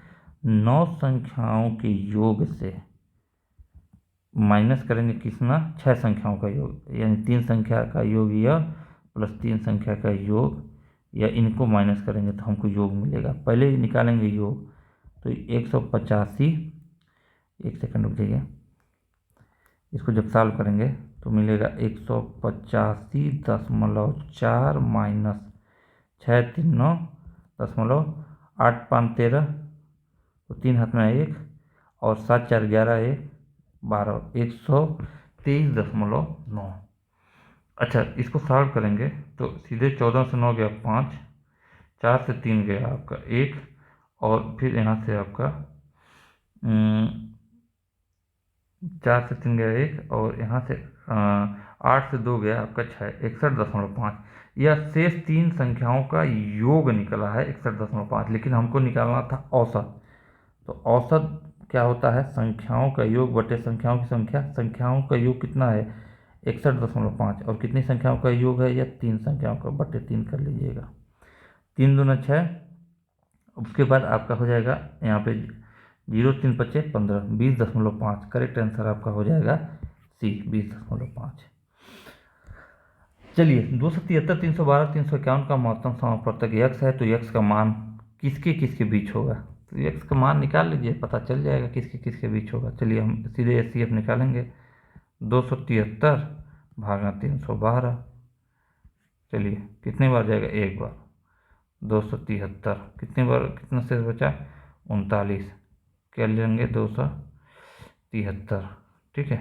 A: 9 संख्याओं के योग से माइनस करेंगे कितना? 6 संख्याओं का योग, यानी 3 संख्या का योग यह प्लस 3 संख्या का योग, या इनको माइनस करेंगे तो हमको योग मिलेगा। पहले ही निकालेंगे योग, तो 185, एक सेकंड रुक जाइए, इसको जब सॉल्व करेंगे तो मिलेगा 185.4 माइनस 639.8 5 13, तो 3 हाथ में 1 और 7 4 11 1 12, 123.9। अच्छा, इसको सॉल्व करेंगे तो सीधे 14 से 9 गया 5, 4 से 3 गया आपका 1, और फिर यहाँ से आपका 4 से 3 गया 1, और यहाँ से 8 से 2 गया आपका 6, 61.5। यह शेष 3 संख्याओं का योग निकला है 61.5, लेकिन हमको निकालना था औसत। तो औसत क्या होता है? संख्याओं का योग बटे संख्याओं की संख्या। संख्याओं का योग कितना है? 61.5, और कितनी संख्याओं का योग है? यह 3 संख्याओं का, बटे 3 कर लीजिएगा। 3 दूना 6, उसके बाद आपका हो जाएगा यहाँ पे 0 3 5 15, 20.5। करेक्ट आंसर आपका हो जाएगा सी, 20.5। चलिए 273, 312, 351 का महत्तम समापवर्तक यक्स है, तो यक्स का मान किसके किसके बीच होगा? तो यक्स का मान निकाल लीजिए, पता चल जाएगा किसके किसके बीच होगा। चलिए हम सीधे एचसीएफ निकालेंगे, 273 भागा 312। चलिए कितनी बार जाएगा? एक बार। 273 कितनी बार, कितना शेष बचा? 39। क्या लेंगे? 273, ठीक है।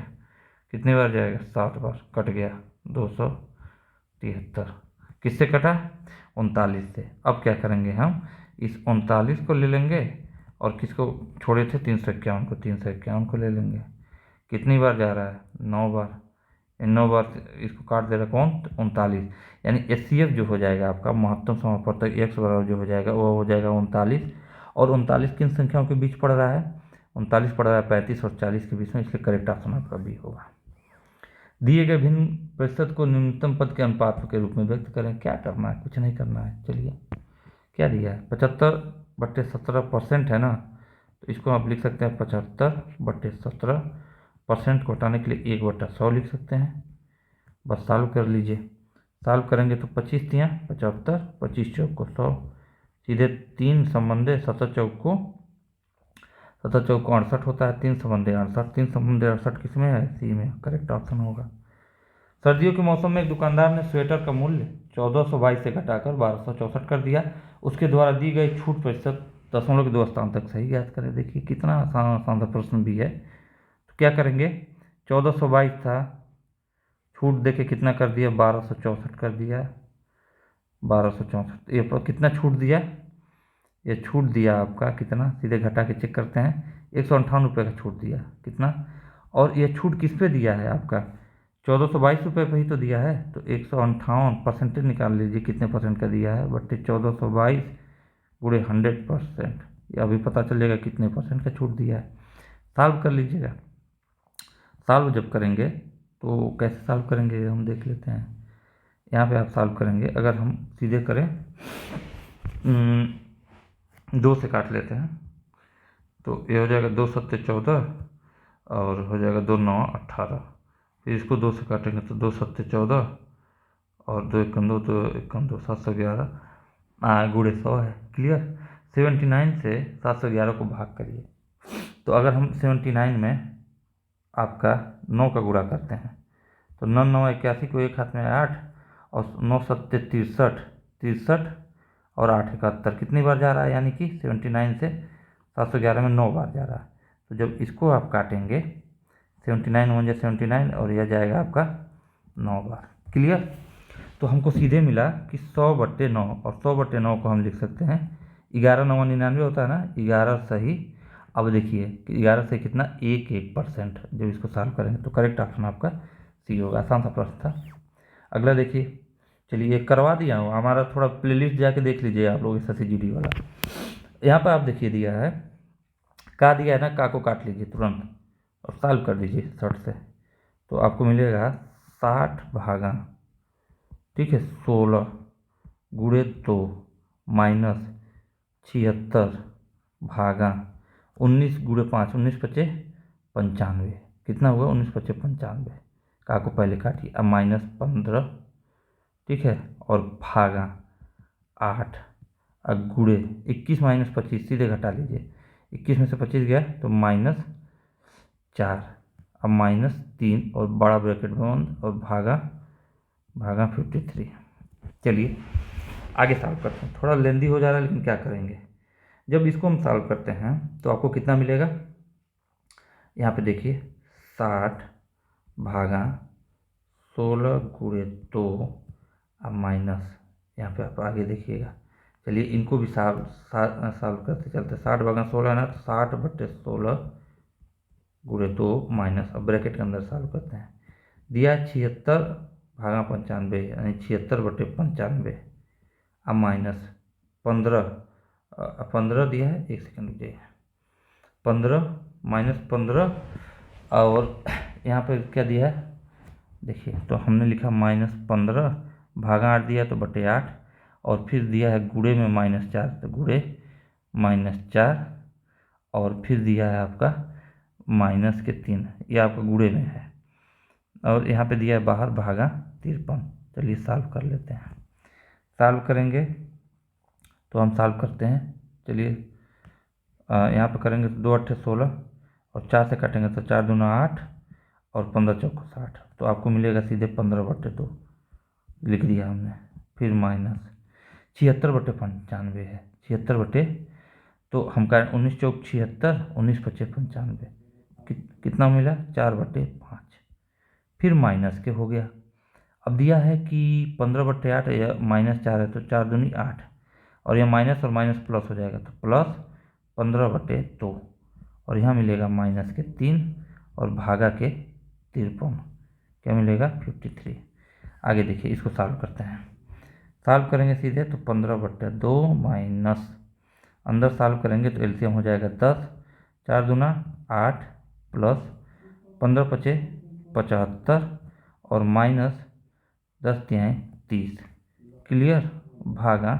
A: कितनी बार जाएगा? 7 बार। कट गया 273, किससे कटा? 39 से। अब क्या करेंगे, हम इस 39 को ले लेंगे, और किसको छोड़े थे? 351 को, 351 को ले लेंगे। कितनी बार जा रहा है? 9 बार। 9 बार इसको काट दे रहा कौन? 39। यानी एचसीएफ जो हो जाएगा आपका, महत्तम समापवर्तक एक्स बराबर जो हो जाएगा वो हो जाएगा 39। और 39 किन संख्याओं के बीच पड़ रहा है? 39 पड़ रहा है 35 और 40 के बीच में, इसलिए करेक्ट ऑप्शन आपका बी होगा। दिए गए भिन्न प्रतिशत को न्यूनतम पद के अनुपात के रूप में व्यक्त करें। क्या करना है? कुछ नहीं करना है। चलिए क्या दिया है? 75/17% है ना, तो इसको आप लिख सकते हैं 75/17%। को हटाने के लिए 1/100 लिख सकते हैं। बस सॉल्व कर लीजिए। सॉल्व करेंगे तो 25 तियाँ 75, 25 चौक को 100, सीधे 3 संबंधे 17 चौक को 68 होता है। 3 संबंधे 68, 3 संबंधे 68 किस में है? सी में। करेक्ट ऑप्शन होगा। सर्दियों के मौसम में एक दुकानदार ने स्वेटर का मूल्य 1422 से घटाकर 1264 कर दिया। उसके द्वारा दी गई छूट प्रतिशत दशमलव के 2 स्थान तक सही ज्ञात करें। देखिए कितना आसान आसान सा प्रश्न भी है। तो क्या करेंगे? 1422 था, छूट देके कितना कर दिया? 1264 कर दिया। 1264, ये कितना छूट दिया? ये छूट दिया आपका कितना? सीधे घटा के चेक करते हैं, 158 रुपये का छूट दिया। कितना? और ये छूट किस पे दिया है आपका, 1422 रुपये पे ही तो दिया है। तो 158 परसेंटेज निकाल लीजिए कितने परसेंट का दिया है, बट्टे 1422 गुणे 100%, ये अभी पता चलेगा कितने परसेंट का छूट दिया है। सॉल्व कर लीजिएगा। सॉल्व जब करेंगे तो कैसे सॉल्व करेंगे हम देख लेते हैं। यहाँ पे आप सॉल्व करेंगे, अगर हम सीधे करें 2 से काट लेते हैं तो ये हो जाएगा 2 सत्ते 14 और हो जाएगा 2 9 18। फिर इसको 2 से काटेंगे तो 2 सत्ते 14 और 2 एकम 2 2 एकम 2 711 गुणे 100 है। क्लियर। 79 से 711 को भाग करिए। तो अगर हम 79 में आपका 9 का गुणा करते हैं तो 9 9 81 को एक हाथ में 8 और 9 सत्ते 63 63 और 8 71 कितनी बार जा रहा है, यानी कि 79 से 711 में 9 बार जा रहा है। तो जब इसको आप काटेंगे 79 1 जा 79 और यह जाएगा आपका 9 बार। क्लियर। तो हमको सीधे मिला कि 100/9 और 100/9 को हम लिख सकते हैं 11 9 99 होता है ना, 11 सही। अब देखिए कि 11 से कितना 1% जब इसको सॉल्व करेंगे तो करेक्ट ऑप्शन आपका सी होगा। आसान सा प्रश्न था। अगला देखिए, चलिए ये करवा दिया हूँ, हमारा थोड़ा प्लेलिस्ट जाके देख लीजिए आप लोग SSCGD वाला। यहाँ पर आप देखिए दिया है का, दिया है ना, का को काट लीजिए तुरंत और सॉल्व कर दीजिए शॉर्ट से। तो आपको मिलेगा 60 भागा, ठीक है, 16 गुणे 2 माइनस 76 भागा 19 गुणे 5, 19 पचे 95। कितना हुआ 19 पचे 95। का को पहले काटिए, अब माइनस 15, ठीक है, और भागा 8, अब गुणे 21 माइनस 25 सीधे घटा लीजिए, 21 में से 25 गया तो -4, अब -3 और बड़ा ब्रैकेट बंद और भागा 53। चलिए आगे सॉल्व करते हैं। थोड़ा लेंदी हो जा रहा है लेकिन क्या करेंगे। जब इसको हम सॉल्व करते हैं तो आपको कितना मिलेगा, यहाँ पे देखिए 60 भागा 16 गुणे 2 अब माइनस, यहाँ पे आप आगे देखिएगा। चलिए इनको भी सॉल्व करते चलते। 60 भागा 16 ना, तो 60/16 गुणे 2 माइनस, अब ब्रैकेट के अंदर सॉल्व करते हैं। दिया 76 भागा 95 यानी 76/95 अब माइनस 15 दिया है, एक सेकंड रुकिए, 15 माइनस 15 और यहाँ पे क्या दिया है देखिए, तो हमने लिखा -15 भागा 8 दिया तो बटे 8 और फिर दिया है गुणे में -4 तो गुणे -4 और फिर दिया है आपका -3, ये आपका गुणे में है और यहाँ पे दिया है बाहर भागा 53। चलिए सॉल्व कर लेते हैं। सॉल्व करेंगे तो हम सॉल्व करते हैं। चलिए यहाँ पे करेंगे तो 2 8 16 और 4 से काटेंगे तो 4 दूना 8 और 15 चौको 60। तो आपको मिलेगा सीधे 15/2 लिख दिया हमने। फिर माइनस 76/95 है, 76 तो हम कहें 19 चौक 76, 19 पचे 95 कितना मिला 4/5। फिर माइनस के हो गया। अब दिया है कि 15/8 या -4 है तो 4 दूनी 8 और यह माइनस और माइनस प्लस हो जाएगा तो प्लस 15/2 और यहाँ मिलेगा -3 और भागा के 53, क्या मिलेगा 53। आगे देखिए इसको सॉल्व करते हैं। सॉल्व करेंगे सीधे तो 15/2 माइनस, अंदर सॉल्व करेंगे तो एलसीएम हो जाएगा 10, 4 दूना 8 प्लस 15 पचे 75 और माइनस 10 तिहाई 30। क्लियर। भागा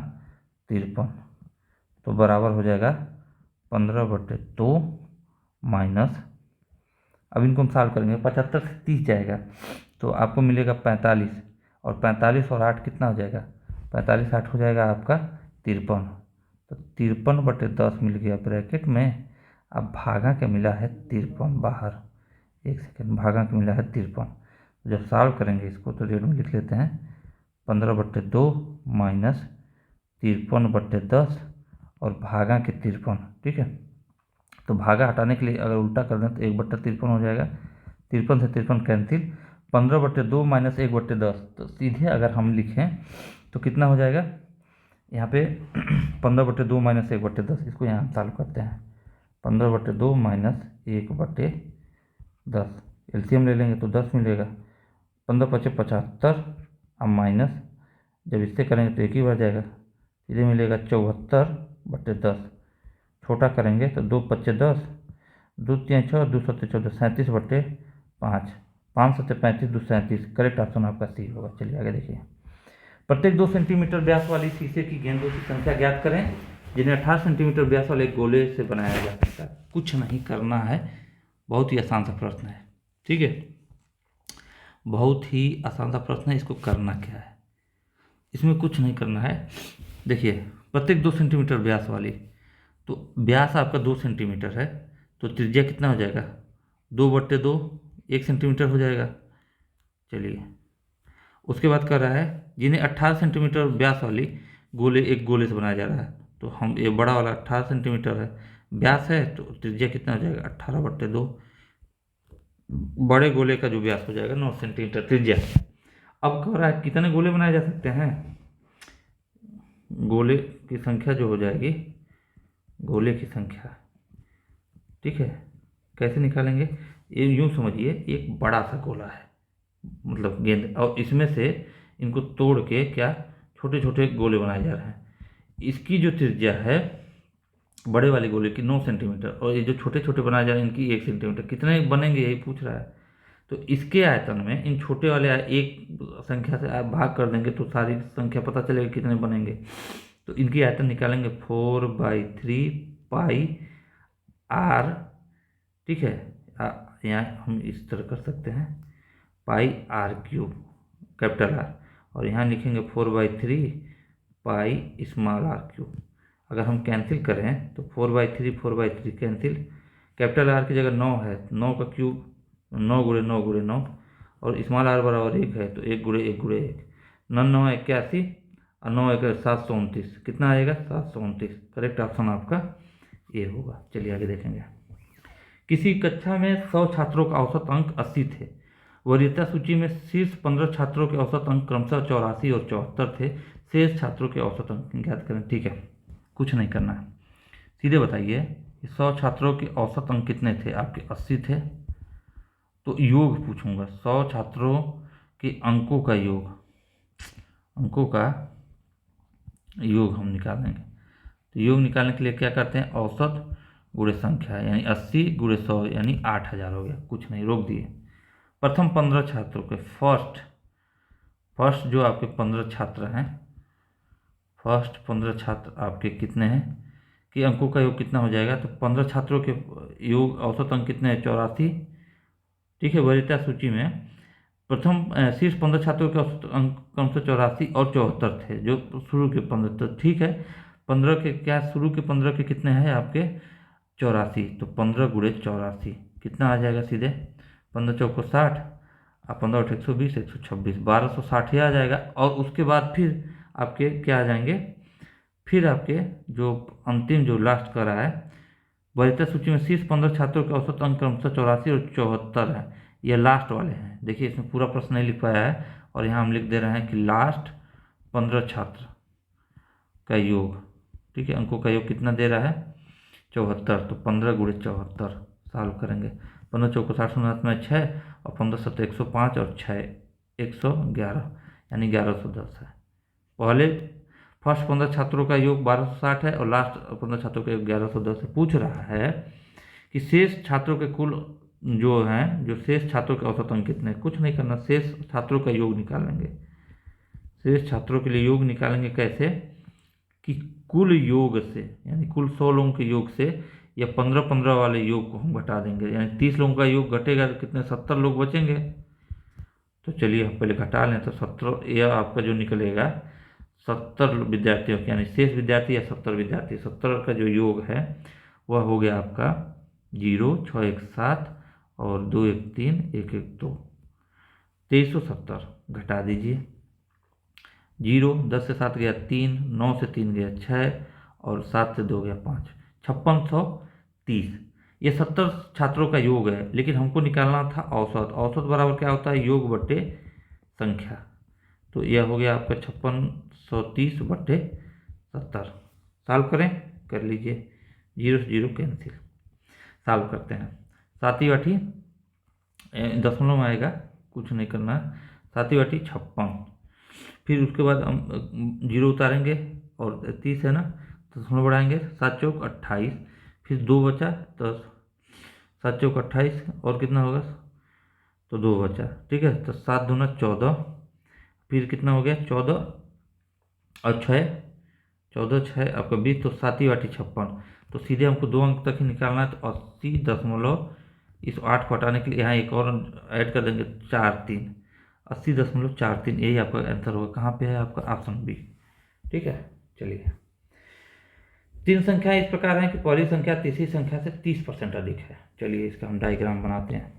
A: 53 तो बराबर हो जाएगा 15/2 माइनस, अब इनको हम सॉल्व करेंगे 75 से 30 जाएगा तो आपको मिलेगा 45 और 45 और 8 कितना हो जाएगा 45 8 हो जाएगा आपका 53। तो 53/10 मिल गया ब्रैकेट में। अब भागा के मिला है 53 बाहर, एक सेकेंड, भागा के मिला है 53। जब सॉल्व करेंगे इसको तो रेड में लिख लेते हैं 15/2 माइनस 53/10 और भागा के 53, ठीक है। तो भागा हटाने के लिए अगर उल्टा कर दें तो 1/53 हो जाएगा, 53 से 53 कैंसिल, 15/2 माइनस 1/10। तो सीधे अगर हम लिखें तो कितना हो जाएगा यहाँ पे 15/2 माइनस 1/10, इसको यहाँ सॉल्व करते हैं। 15/2 माइनस 1/10 10, एलसीएम ले लेंगे तो 10 मिलेगा, 15×5 = 75, अब माइनस जब इससे करेंगे तो एक ही बार जाएगा, सीधे मिलेगा 74/10, छोटा करेंगे तो 2×5 = 10, 2×3 = 6, 2×7 = 14, 37/5, 5×7 = 35, 2×37, करेक्ट ऑप्शन आपका सी होगा। चलिए आगे देखिए। प्रत्येक 2 सेंटीमीटर व्यास वाली शीशे की गेंदों की संख्या ज्ञात करें जिन्हें 18 सेंटीमीटर व्यास वाले गोले से बनाया जा सकता है। कुछ नहीं करना है, बहुत ही आसान सा प्रश्न है, ठीक है, बहुत ही आसान सा प्रश्न है। इसको करना क्या है, इसमें कुछ नहीं करना है। देखिए, प्रत्येक 2 सेंटीमीटर व्यास वाली, तो व्यास आपका 2 सेंटीमीटर है, तो त्रिज्या कितना हो जाएगा, 2/2, 1 सेंटीमीटर हो जाएगा। चलिए, उसके बाद कर रहा है जिन्हें 18 सेंटीमीटर व्यास वाली एक गोले से बनाया जा रहा है, तो हम ये बड़ा वाला 18 सेंटीमीटर है व्यास है, तो त्रिज्या कितना हो जाएगा, 18/2, बड़े गोले का जो व्यास हो जाएगा 9 सेंटीमीटर त्रिज्या। अब कह रहा है कितने गोले बनाए जा सकते हैं, गोले की संख्या जो हो जाएगी, गोले की संख्या, ठीक है, कैसे निकालेंगे, ये यूँ समझिए, एक बड़ा सा गोला है, मतलब गेंद, और इसमें से इनको तोड़ के क्या छोटे छोटे गोले बनाए जा रहे हैं। इसकी जो त्रिज्या है बड़े वाले गोले की 9 सेंटीमीटर, और ये जो छोटे छोटे बनाए जा रहे हैं इनकी 1 सेंटीमीटर, कितने बनेंगे यही पूछ रहा है। तो इसके आयतन में इन छोटे वाले एक संख्या से आप भाग कर देंगे तो सारी संख्या पता चलेगा कितने बनेंगे। तो इनकी आयतन निकालेंगे 4/3 पाई r, ठीक है, यहाँ हम इस तरह कर सकते हैं, πr³ कैपिटल R, और यहाँ लिखेंगे 4/3 पाई स्मॉल r³। अगर हम कैंसिल करें तो 4/3 4/3 कैंसिल, कैपिटल R की जगह 9 है, 9 का क्यूब 9×9×9, और स्मॉल r बराबर 1 है, तो 1×1×1, 9×9 = 81, और 9×1 = 729, कितना आएगा, 729, करेक्ट ऑप्शन आपका ये होगा। चलिए आगे देखेंगे। किसी कक्षा में 100 छात्रों का औसत अंक 80 थे, वरीयता सूची में शीर्ष 15 छात्रों के औसत अंक क्रमशः 84 और 74 थे, शेष छात्रों के औसत अंक ज्ञात करें। ठीक है, कुछ नहीं करना है, सीधे बताइए 100 छात्रों के औसत अंक कितने थे, आपके 80 थे, तो योग पूछूंगा, 100 छात्रों के अंकों का योग, अंकों का योग हम निकालेंगे। तो योग निकालने के लिए क्या करते हैं, औसत गुणे संख्या, यानी 80×100 यानी 8000 हो गया। कुछ नहीं, रोक दिए। प्रथम 15 छात्रों के फर्स्ट जो आपके 15 छात्र हैं, फर्स्ट 15 छात्र आपके कितने हैं कि अंकों का योग कितना हो जाएगा, तो 15 छात्रों के योग औसत अंक कितने हैं, 84, ठीक है। वरीयता सूची में प्रथम शीर्ष 15 छात्रों के औसत अंक क्रमशः 84 और 74 थे, जो शुरू के 15, तो ठीक है, 15 के क्या, शुरू के 15 के कितने हैं आपके 84, तो 15×84 कितना आ जाएगा, सीधे 15×4 = 60, और 15×8 = 120, 126, 1260 ही आ जाएगा। और उसके बाद फिर आपके क्या आ जाएंगे, फिर आपके जो अंतिम जो लास्ट का रहा है, वरीयता सूची में शीर्ष 15 छात्रों के औसत अंक क्रमशः 84 और 74 है, ये लास्ट वाले हैं। देखिए, इसमें पूरा प्रश्न नहीं लिख पाया है, और यहाँ हम लिख दे रहे हैं कि लास्ट 15 छात्र का योग, ठीक है, अंकों का योग कितना दे रहा है, 74, तो 15×74 सॉल्व करेंगे। 15×4 = 60, 0 में 6, और 15×7 = 105, और 6 111, यानी 1110 है। पहले फर्स्ट 15 छात्रों का योग 1260 है, और लास्ट 15 छात्रों का योग 1110 है। पूछ रहा है कि शेष छात्रों के कुल जो हैं, जो शेष छात्रों के औसत अंक कितने, कुछ नहीं करना, शेष छात्रों का योग निकालेंगे। शेष छात्रों के लिए योग निकालेंगे कैसे, कि कुल योग से, यानी कुल 100 लोगों के योग से, या 15-15 वाले योग को हम घटा देंगे, यानी 30 लोगों का योग घटेगा तो कितने, 70 लोग बचेंगे। तो चलिए हम पहले घटा लें, तो 70, यह आपका जो निकलेगा 70 विद्यार्थियों के, यानी शेष विद्यार्थी या 70 विद्यार्थी, 70 का जो योग है वह हो गया आपका 0, 6 1 7, और 2 1 3, 1 1 2, 2370 घटा दीजिए। 0, 10 से 7 गया 3, 9 से 3 गया 6, और 7 से 2 गया 5, 5630। ये 70 छात्रों का योग है, लेकिन हमको निकालना था औसत। औसत बराबर क्या होता है, योग बटे संख्या। तो यह हो गया आपका 5630/70। सॉल्व करें, कर लीजिए, 0 से 0 कैंसिल। सॉल्व करते हैं, 7 × 8 दशमलव में आएगा, कुछ नहीं करना, 7×56। फिर उसके बाद हम जीरो उतारेंगे और 30 है ना, तो दशमलव बढ़ाएंगे, 7×4 = 28। फिर 2 बचा, तो 7×4 = 28 और कितना होगा, तो 2 बचा, ठीक है। तो 7×2 = 14, फिर कितना हो गया, 14 और 6 आपका 20, तो 7×56। तो सीधे हमको 2 अंक तक ही निकालना है, तो 80 दशमलव, इस 8 को हटाने के लिए यहाँ एक और ऐड कर देंगे, 4×3, 80.43, यही आपका आंसर होगा। कहाँ पे है आपका, ऑप्शन बी, ठीक है। चलिए, 3 संख्याएं इस प्रकार हैं कि पहली संख्या तीसरी संख्या से 30% अधिक है। चलिए इसका हम डायग्राम बनाते हैं।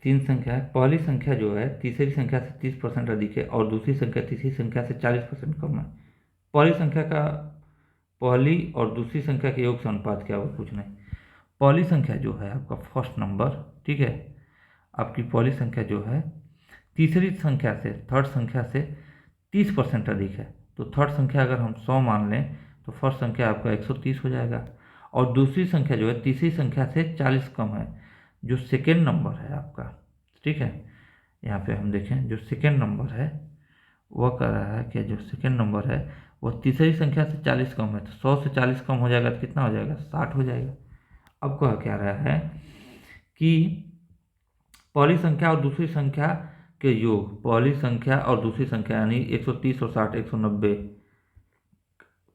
A: 3 संख्या है, पहली संख्या जो है तीसरी संख्या से 30% अधिक है और दूसरी संख्या तीसरी संख्या से 40% कम है। पहली संख्या का, पहली और दूसरी संख्या के योग से अनुपात क्या होगा, कुछ नहीं। पहली संख्या जो है आपका फर्स्ट नंबर, ठीक है, आपकी पहली संख्या जो है तीसरी संख्या से, थर्ड संख्या से 30% अधिक है। तो थर्ड संख्या अगर हम 100 मान लें तो फर्स्ट संख्या आपका 130 हो जाएगा। और दूसरी संख्या जो है तीसरी संख्या से 40 कम है, जो सेकेंड नंबर है आपका, ठीक है। यहाँ पे हम देखें, जो सेकेंड नंबर है वह कह रहा है कि जो सेकेंड नंबर है वह तीसरी संख्या से 40 कम है, तो 100 से 40 कम हो जाएगा तो कितना हो जाएगा, 60 हो जाएगा। अब कह क्या रहा है कि पहली संख्या और दूसरी संख्या के योग, पहली संख्या और दूसरी संख्या यानी 130 और 60, 190,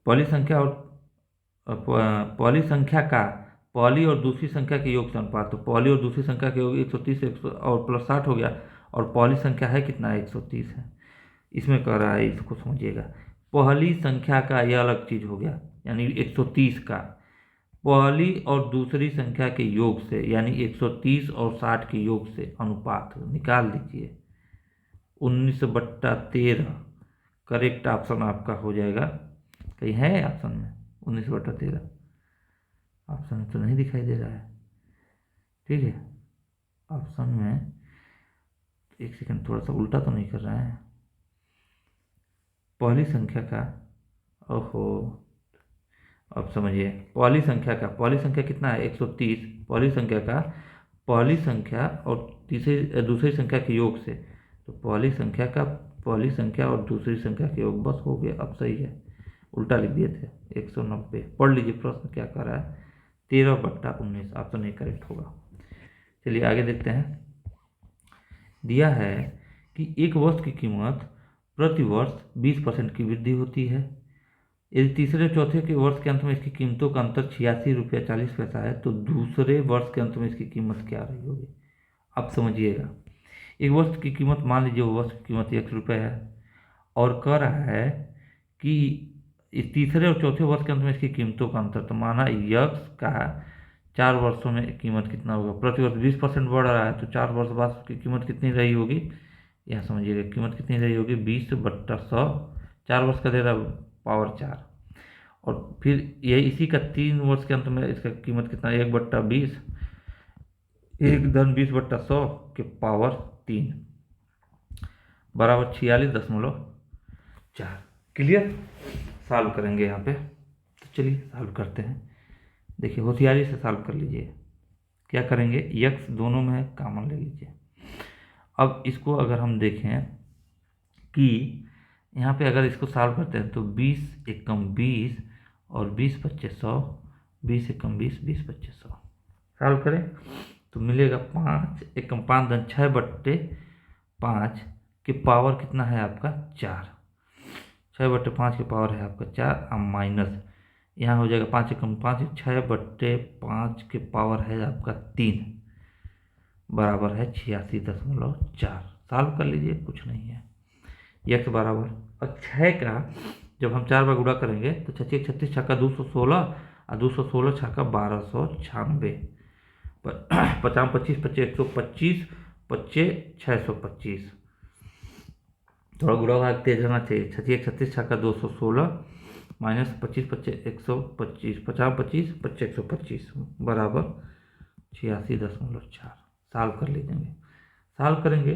A: पहली संख्या और पहली संख्या का पहली और दूसरी संख्या के योग से अनुपात, तो पहली और दूसरी संख्या के योग 130 और प्लस 60 हो गया, और पहली संख्या है कितना, 130 है। इसमें कह रहा है, इसको समझिएगा, पहली संख्या का यह अलग चीज हो गया, यानी 130 का पहली और दूसरी संख्या के योग से, यानी 130 और 60 के योग से अनुपात निकाल दीजिए। 19/13 करेक्ट ऑप्शन आपका हो जाएगा। कहीं है ऑप्शन में 19/13? ऑप्शन में तो नहीं दिखाई दे रहा है, ठीक है। ऑप्शन में एक सेकंड, थोड़ा सा उल्टा तो नहीं कर रहा है। पहली संख्या का, ओहो, अब समझिए, पहली संख्या कितना है, 130, पहली संख्या का पहली संख्या और दूसरी संख्या के योग से, तो पहली संख्या का पहली संख्या और दूसरी संख्या के योग, बस हो गया। अब सही है, उल्टा लिख दिए थे, 190। पढ़ लीजिए प्रश्न क्या कर रहा है, 13/19, ऑप्शन नहीं करेक्ट होगा। चलिए आगे देखते हैं। दिया है कि एक वस्तु की कीमत प्रति वर्ष 20% की वृद्धि होती है। यदि तीसरे चौथे के वर्ष के अंत में इसकी कीमतों का अंतर 86 रुपया 40 पैसा है, तो दूसरे वर्ष के अंत में इसकी कीमत क्या रही होगी। आप समझिएगा, एक वस्तु की कीमत, मान लीजिए वो वस्तु की कीमत 1 रुपये है, और कह रहा है कि इस तीसरे और चौथे वर्ष के अंत में इसकी कीमतों का अंतर, तो माना यक्स का 4 वर्षों में कीमत कितना होगा, प्रति वर्ष 20% बढ़ रहा है, तो 4 वर्ष बाद उसकी कीमत कितनी रही होगी, यहाँ समझिएगा, कीमत कितनी रही होगी, 20/100, 4 वर्ष का दे रहा पावर 4, और फिर यही इसी का 3 वर्ष के अंत में इसका कीमत कितना, 1/20, 1 × 20/100 के पावर 3 बराबर 46.4। क्लियर, सॉल्व करेंगे यहाँ पे। तो चलिए सॉल्व करते हैं। देखिए होशियारी से सॉल्व कर लीजिए। क्या करेंगे, यक्स दोनों में है, कॉमन ले लीजिए। अब इसको अगर हम देखें कि यहाँ पे अगर इसको सॉल्व करते हैं तो 20 एकम 20 और 20×25 100, 20 एकम 20, 20×25 100, सॉल्व करें तो मिलेगा 5 एकम 5 धन 6/5 के पावर कितना है आपका 4, 6/5 के पावर है आपका 4, अब माइनस यहाँ हो जाएगा 5 एकम 5, 6/5 के पावर है आपका 3, बराबर है 86.4। सॉल्व कर लीजिए, कुछ नहीं है। यक्स बराबर, और 6 का जब हम 4 बार गुणा करेंगे तो 6 × 36 छक्का 216, और 216 छक्का 1296, 50 25 25 125, 25 625, थोड़ा गुणा भाग तेज होना चाहिए। 6 × 36 छक्का 216 माइनस 25 25 125, 50 25 25 125 बराबर 86.4। सॉल्व कर लीजिए। सॉल्व करेंगे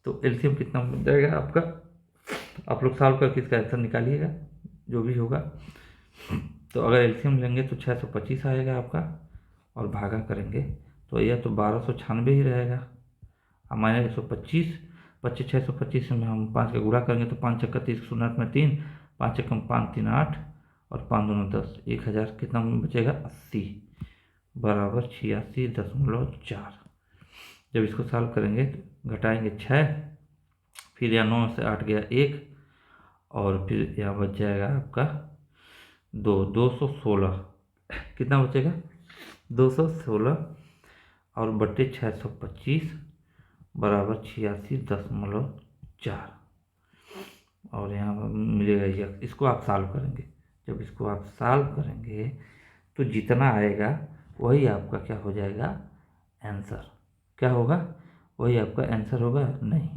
A: तो एलसीएम कितना बन जाएगा आपका, आप लोग सॉल्व करके इसका आंसर निकालिएगा जो भी होगा। तो अगर एलसीएम लेंगे तो 625 आएगा आपका, और भागा करेंगे तो यह तो 1296 ही रहेगा। अब माइनस 125, 25 625 में हम 5 का गुणा करेंगे तो 5 छक्का 30 शून्य में 3, 5 एकम 5 3 8 और 5 दूना 10, 1000 कितना बचेगा 80 बराबर 86.4। जब इसको सॉल्व करेंगे तो घटाएंगे 6, फिर यहाँ 9 से 8 गया 1 और फिर यहाँ बच जाएगा आपका 216। कितना बचेगा 216 और बट्टे 625 बराबर 86.4 और यहाँ पर मिलेगा यह। इसको आप सॉल्व करेंगे, जब इसको आप सॉल्व करेंगे तो जितना आएगा वही आपका क्या हो जाएगा आंसर। क्या होगा वही आपका आंसर होगा? नहीं,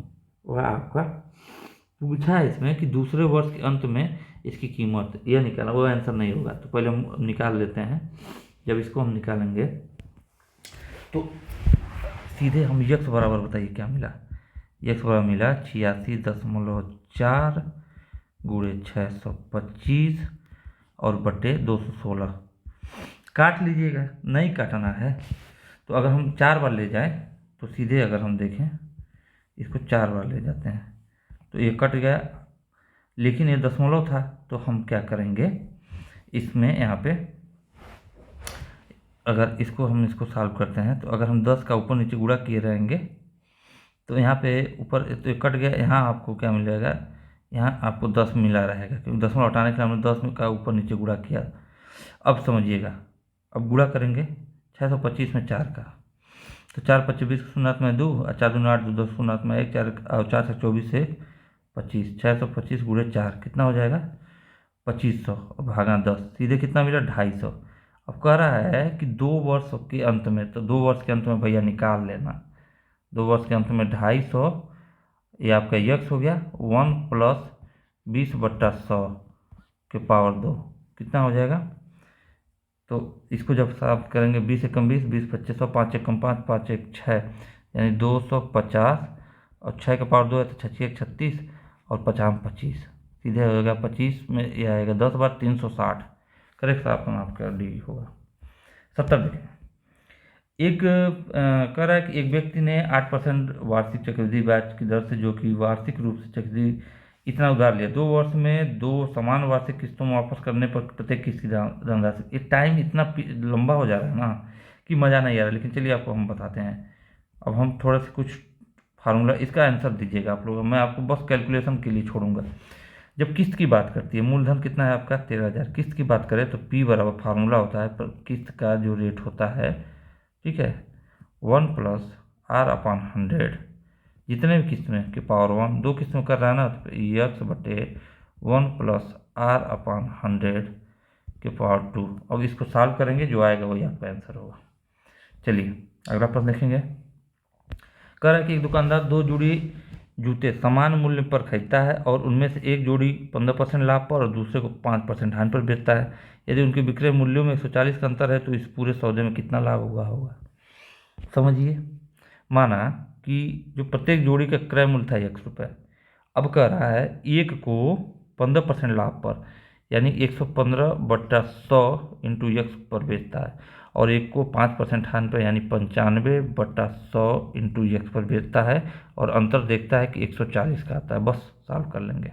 A: वह आपका पूछा है इसमें कि दूसरे वर्ष के अंत में इसकी कीमत यह निकालना, वो आंसर नहीं होगा। तो पहले हम निकाल लेते हैं। जब इसको हम निकालेंगे तो सीधे हम यक्स बराबर बताइए क्या मिला। यक्स बराबर मिला 86.4 गुणे 625 और बटे 216। काट लीजिएगा, नहीं काटना है तो अगर हम 4 बार ले जाएं तो सीधे अगर हम देखें इसको 4 बार ले जाते हैं तो ये कट गया, लेकिन ये दशमलव था तो हम क्या करेंगे इसमें यहाँ पे अगर इसको सॉल्व करते हैं तो अगर हम 10 का ऊपर नीचे गुणा किए रहेंगे तो यहाँ पे ऊपर तो ये कट गया, यहाँ आपको क्या मिल जाएगा, यहाँ आपको 10 मिला रहेगा क्योंकि दशमलव हटाने के लिए हमने 10 का ऊपर नीचे गुणा किया। अब समझिएगा, अब गुणा करेंगे 625 में 4 का तो 4 25 20 शून्य में 2 और 4 दूना 8 2 10 शून्य में 1 4 और 4 से 24 से 25 625 गुणे 4 कितना हो जाएगा 2500 और भागा 10 सीधे कितना मिला 250। अब कह रहा है कि 2 वर्ष के अंत में, तो 2 वर्ष के अंत में भैया निकाल लेना। 2 वर्ष के अंत में 250 ये आपका यक्स हो गया 1 + 20/100 के पावर 2 कितना हो जाएगा। तो इसको जब साफ करेंगे 20 एकम 20 20 25 5 एकम 5 5 1 6 यानी 250 और 6 का पावर 2 है तो 6 1 36 और 50 25 सीधे हो जाएगा 25 में ये आएगा 10 बार 360। करेक्ट ऑप्शन आपका डी होगा। 70 देखें, एक कह रहा है कि एक व्यक्ति ने 8% वार्षिक चक्रवृद्धि ब्याज की दर से जो कि वार्षिक रूप से चक्रवृद्धि इतना उधार लिया, 2 वर्ष में 2 समान वार्षिक किस्तों में वापस करने पर प्रत्येक किस्त की धनराशि। ये टाइम इतना लंबा हो जा रहा है ना कि मज़ा नहीं आ रहा, लेकिन चलिए आपको हम बताते हैं। अब हम थोड़ा सा कुछ फार्मूला इसका आंसर दीजिएगा आप लोग, मैं आपको बस कैलकुलेशन के लिए छोड़ूंगा। जब किस्त की बात करती है, मूलधन कितना है आपका 13,000, किस्त की बात करें तो P बराबर फार्मूला होता है पर किस्त का जो रेट होता है, ठीक है, 1 + R/100 जितने भी किस्त में के पावर 1, 2 किस्त में कर रहा है ना तो यक्स बटे 1 + R/100 के पावर 2। अब इसको सॉल्व करेंगे, जो आएगा वही आपका आंसर होगा। चलिए अगला प्रश्न देखेंगे। कह रहा है कि एक दुकानदार 2 जोड़ी जूते समान मूल्य पर खरीदता है और उनमें से एक जोड़ी 15% लाभ पर और दूसरे को 5% हानि पर बेचता है। यदि उनके विक्रय मूल्यों में 140 का अंतर है तो इस पूरे सौदे में कितना लाभ हुआ होगा। समझिए, माना कि जो प्रत्येक जोड़ी का क्रय मूल्य था 100 रुपये, अब कह रहा है एक को 15% लाभ पर यानी 115/100 इंटू यक्स पर बेचता है और एक को 5% हानि पर यानी 95/100 इंटू यक्स पर बेचता है और अंतर देखता है कि 140 का आता है। बस सॉल्व कर लेंगे।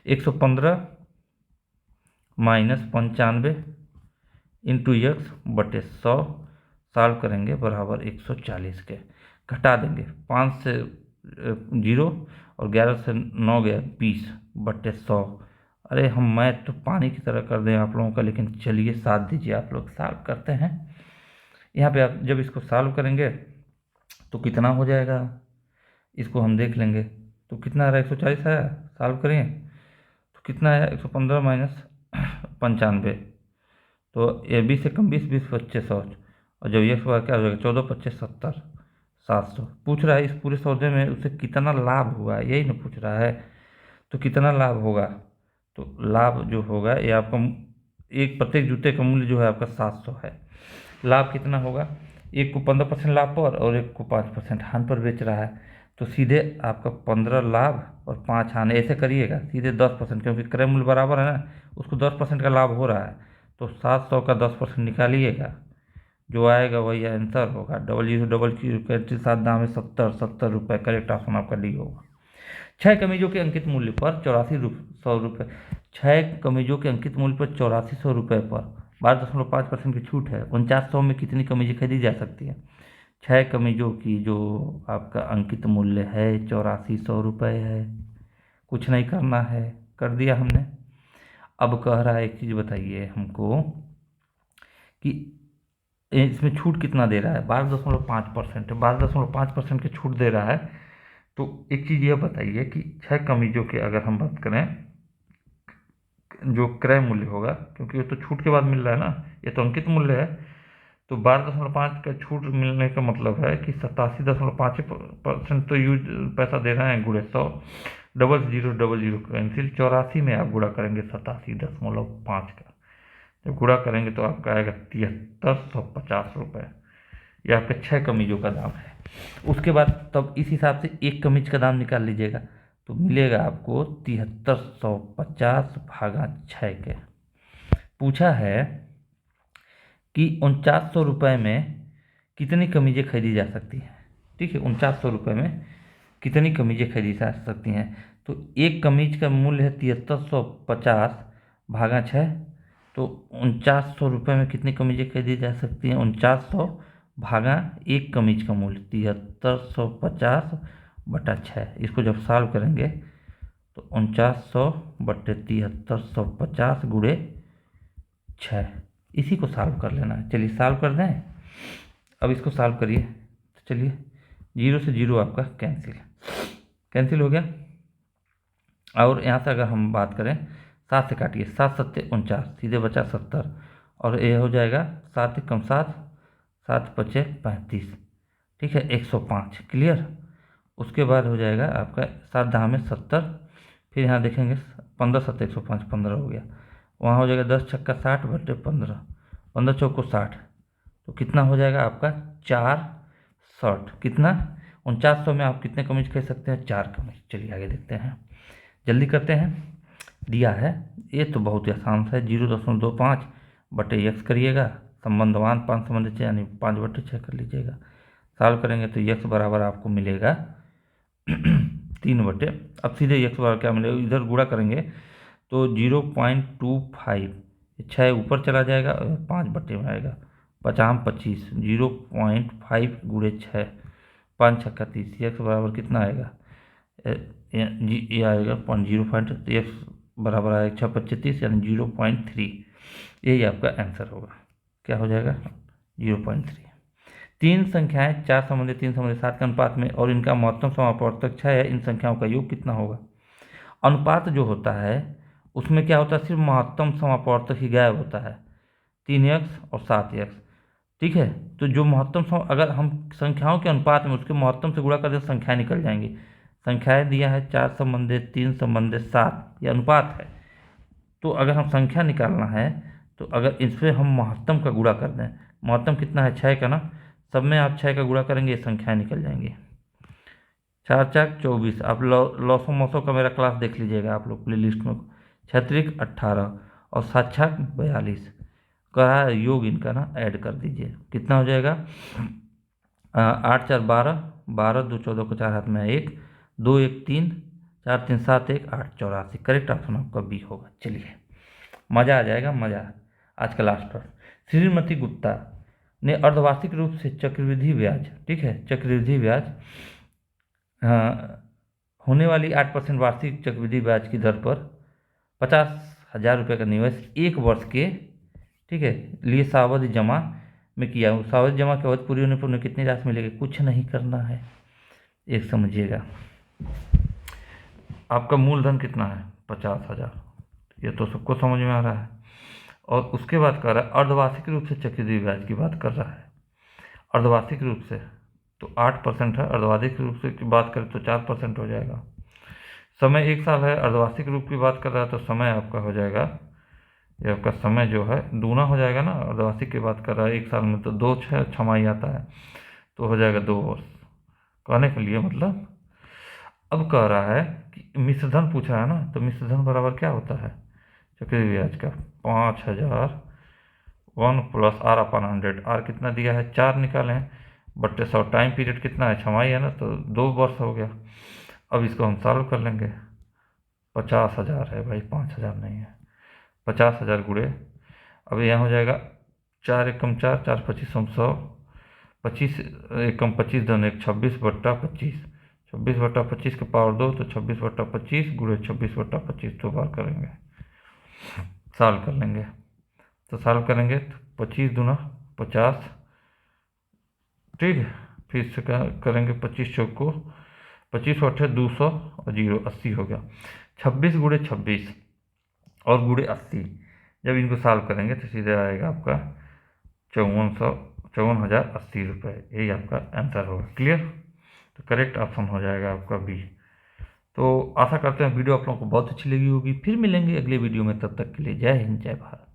A: 115 - 95 इंटू यक्स बटे 100 सॉल्व करेंगे बराबर 140 के। घटा देंगे 5 से 0 और 11 से 9 गया 20/100। अरे हम मैथ तो पानी की तरह कर दें आप लोगों का, लेकिन चलिए साथ दीजिए, आप लोग सॉल्व करते हैं। यहाँ पे आप जब इसको सॉल्व करेंगे तो कितना हो जाएगा इसको हम देख लेंगे। तो कितना आ रहा है 140 आया, सॉल्व करें तो कितना आया 115 - 95 तो ये 20 एकम 20 20 25 100 और जब ये क्या हो जाएगा 14 25 70 700। पूछ रहा है इस पूरे सौदे में उसे कितना लाभ हुआ, यही ना पूछ रहा है। तो कितना लाभ होगा, तो लाभ जो होगा ये आपका एक प्रत्येक जूते का मूल्य जो है आपका 700 है। लाभ कितना होगा, एक को 15% लाभ पर और एक को 5% हानि पर बेच रहा है तो सीधे आपका 15 लाभ और 5 हानि, ऐसे करिएगा सीधे 10% क्योंकि क्रय मूल्य बराबर है ना, उसको 10% का लाभ हो रहा है तो 700 का 10% निकालिएगा जो आएगा वही आंसर होगा। 0000 कैंसिल, 7 दाम में 70 करेक्ट ऑप्शन आपका डी होगा। 6 कमीजों के अंकित मूल्य पर 8400 रुपये, 6 कमीजों के अंकित मूल्य पर 8400 रुपये पर 12.5% की छूट है। 4900 में कितनी कमीजें खरीदी जा सकती है? 6 कमीजों की जो आपका अंकित मूल्य है 8400 रुपये है। कुछ नहीं करना है, कर दिया हमने। अब कह रहा है एक चीज़ बताइए हमको कि इसमें छूट कितना दे रहा है? 12.5% है, 12.5% की छूट दे रहा है। तो एक चीज़ यह बताइए कि 6 कमीजों के अगर हम बात करें जो क्रय मूल्य होगा, क्योंकि ये तो छूट के बाद मिल रहा है ना, ये तो अंकित मूल्य है, तो 12.5 का छूट मिलने का मतलब है कि 87.5% तो यूज पैसा दे रहे हैं, गुणे 100, 0000 कैंसिल, 84 में आप गुणा करेंगे 87.5 का, जब गुणा करेंगे तो आपका आएगा 7350 रुपये। ये आपके 6 कमीजों का दाम है। उसके बाद तब इस हिसाब से एक कमीज का दाम निकाल लीजिएगा, तो मिलेगा आपको 7350 भागा 6 के। पूछा है कि 4900 रुपये में कितनी कमीजें खरीदी जा सकती हैं। ठीक है, 4900 रुपये में कितनी कमीजें खरीदी जा सकती हैं? तो एक कमीज का मूल्य है 7350 भागा 6, तो 4900 रुपये में कितनी कमीजें खरीदी जा सकती हैं? 4900 भागा एक कमीज का मूल्य 7350 बटा 6। इसको जब सॉल्व करेंगे तो 4900 बटे 7350 गुणे 6, इसी को सॉल्व कर लेना है। चलिए सॉल्व कर दें। अब इसको सॉल्व करिए, तो चलिए 0 से 0 आपका कैंसिल हो गया। और यहाँ से अगर हम बात करें 7 से काटिए, 7 सत्ते 49, सीधे बचा 70, और ये हो जाएगा 7 कम 7, 7 पचे 35, ठीक है, 105। क्लियर। उसके बाद हो जाएगा आपका 7 दहा में 70, फिर यहाँ देखेंगे 15 7 105, 15 हो गया। वहाँ हो जाएगा 10 छक्का 60 बटे 15, 15 चौको 60, तो कितना हो जाएगा आपका 4 शर्ट। कितना? 4900 में आप कितने कमीज खरीद सकते हैं? 4 कमीज। चलिए आगे देखते हैं, जल्दी करते हैं। दिया है, ये तो बहुत ही आसान सा है, 0.25 बटे x करिएगा, संबंधवान 5 संबंधित 6 यानी 5 बटे 6 कर लीजिएगा। सॉल्व करेंगे तो x बराबर आपको मिलेगा 3 बटे, अब सीधे x बराबर क्या मिलेगा, इधर गुणा करेंगे तो 0.25, 6 ऊपर चला जाएगा और 5 बटे में आएगा, 50 25, 0.5 गुणे 6, 5 छक्का 30, x बराबर कितना आएगा, ये आएगा 0.05, तो x बराबर आएगा 6 25 30 यानी 0.3। यही आपका आंसर होगा। क्या हो जाएगा? 0.3। 3 संख्याएं 4 संबंधित 3 संबंधित 7 के अनुपात में और इनका महत्तम समापवर्तक 6 है, इन संख्याओं का योग कितना होगा? अनुपात जो होता है उसमें क्या होता है, सिर्फ महत्तम समापवर्तक ही गायब होता है, 3x और 7x। ठीक है, तो जो महत्तम अगर हम संख्याओं के अनुपात में उसके महत्तम से गुणा कर दें संख्याएं निकल जाएंगी। संख्याएं दिया है 4 संबंधित 3 संबंधित 7, ये अनुपात है। तो अगर हम संख्या निकालना है तो अगर इस पर हम महत्तम का गुणा कर दें, महत्तम कितना है 6 का ना, सब में आप 6 का गुणा करेंगे संख्याएं निकल जाएंगी। 4 4 24, आप लौसों मौसों का मेरा क्लास देख लीजिएगा आप लोग प्ले लिस्ट में। 6 18 और 7 6 42 का योग इनका ना ऐड कर दीजिए, कितना हो जाएगा, 8 4 12, 12 2 14 को 4 हाथ में 1, 2 1 3, 4 3 7 1 8 84। करेक्ट ऑप्शन आपका बी होगा। चलिए मज़ा आ जाएगा, मज़ा। आज का लास्ट पर श्रीमती गुप्ता ने अर्धवार्षिक रूप से चक्रवृद्धि ब्याज, ठीक है, चक्रवृद्धि ब्याज होने वाली 8% वार्षिक चक्रवृद्धि ब्याज की दर पर 50,000 रुपये का निवेश 1 वर्ष के, ठीक है, लिए सावधि जमा में किया हूँ। सावधि जमा की अवधि पूरी होने पर उन्हें कितनी राशि मिलेगी? कुछ नहीं करना है, एक समझिएगा, आपका मूलधन कितना है? 50,000, ये तो सबको समझ में आ रहा है। और उसके बाद कर रहा है अर्धवार्षिक रूप से चक्रवृद्धि ब्याज की बात कर रहा है, अर्धवार्षिक रूप से तो 8% है, अर्धवार्षिक रूप से की बात करें तो 4% हो जाएगा। समय 1 साल है, अर्धवार्षिक रूप की बात कर रहा है तो समय आपका हो जाएगा, ये आपका समय जो है दूना हो जाएगा ना, अर्धवार्षिक की बात कर रहा है 1 साल में तो 2 छमाही आता है, तो हो जाएगा 2 वर्ष। कहने के लिए मतलब अब कह रहा है कि मिश्रधन पूछ रहा है ना, तो मिश्रधन बराबर क्या होता है चक्रवृद्धि ब्याज का, 5000 1 प्लस आर अपन 100, आर कितना दिया है 4 निकाले हैं, बट्टे 100, टाइम पीरियड कितना है 6 माही है ना, तो 2 वर्ष हो गया। अब इसको हम सॉल्व कर लेंगे। 50,000 है भाई, 5,000 नहीं है, 50,000 गुणे, अब यहाँ हो जाएगा 4 एकम 4, 4 25 हम 100, 25 एकम 25 धन 1, 26/25, 26/25 के पावर 2, तो 26/25 गुणे 26/25 दो बार करेंगे, सॉल्व कर लेंगे। तो सॉल्व करेंगे तो 25 दूना 50, ठीक है, फिर से करेंगे 25 चौक को 25 अट्ठे 200 और 0 80 हो गया। 26 गुणे 26 और गुणे 80, जब इनको सॉल्व करेंगे तो सीधे आएगा आपका 54,080 रुपये, यही आपका आंसर होगा। क्लियर? तो करेक्ट ऑप्शन हो जाएगा आपका बी। तो आशा करते हैं वीडियो आप लोगों को बहुत अच्छी लगी होगी। फिर मिलेंगे अगले वीडियो में, तब तक के लिए जय हिंद जय भारत।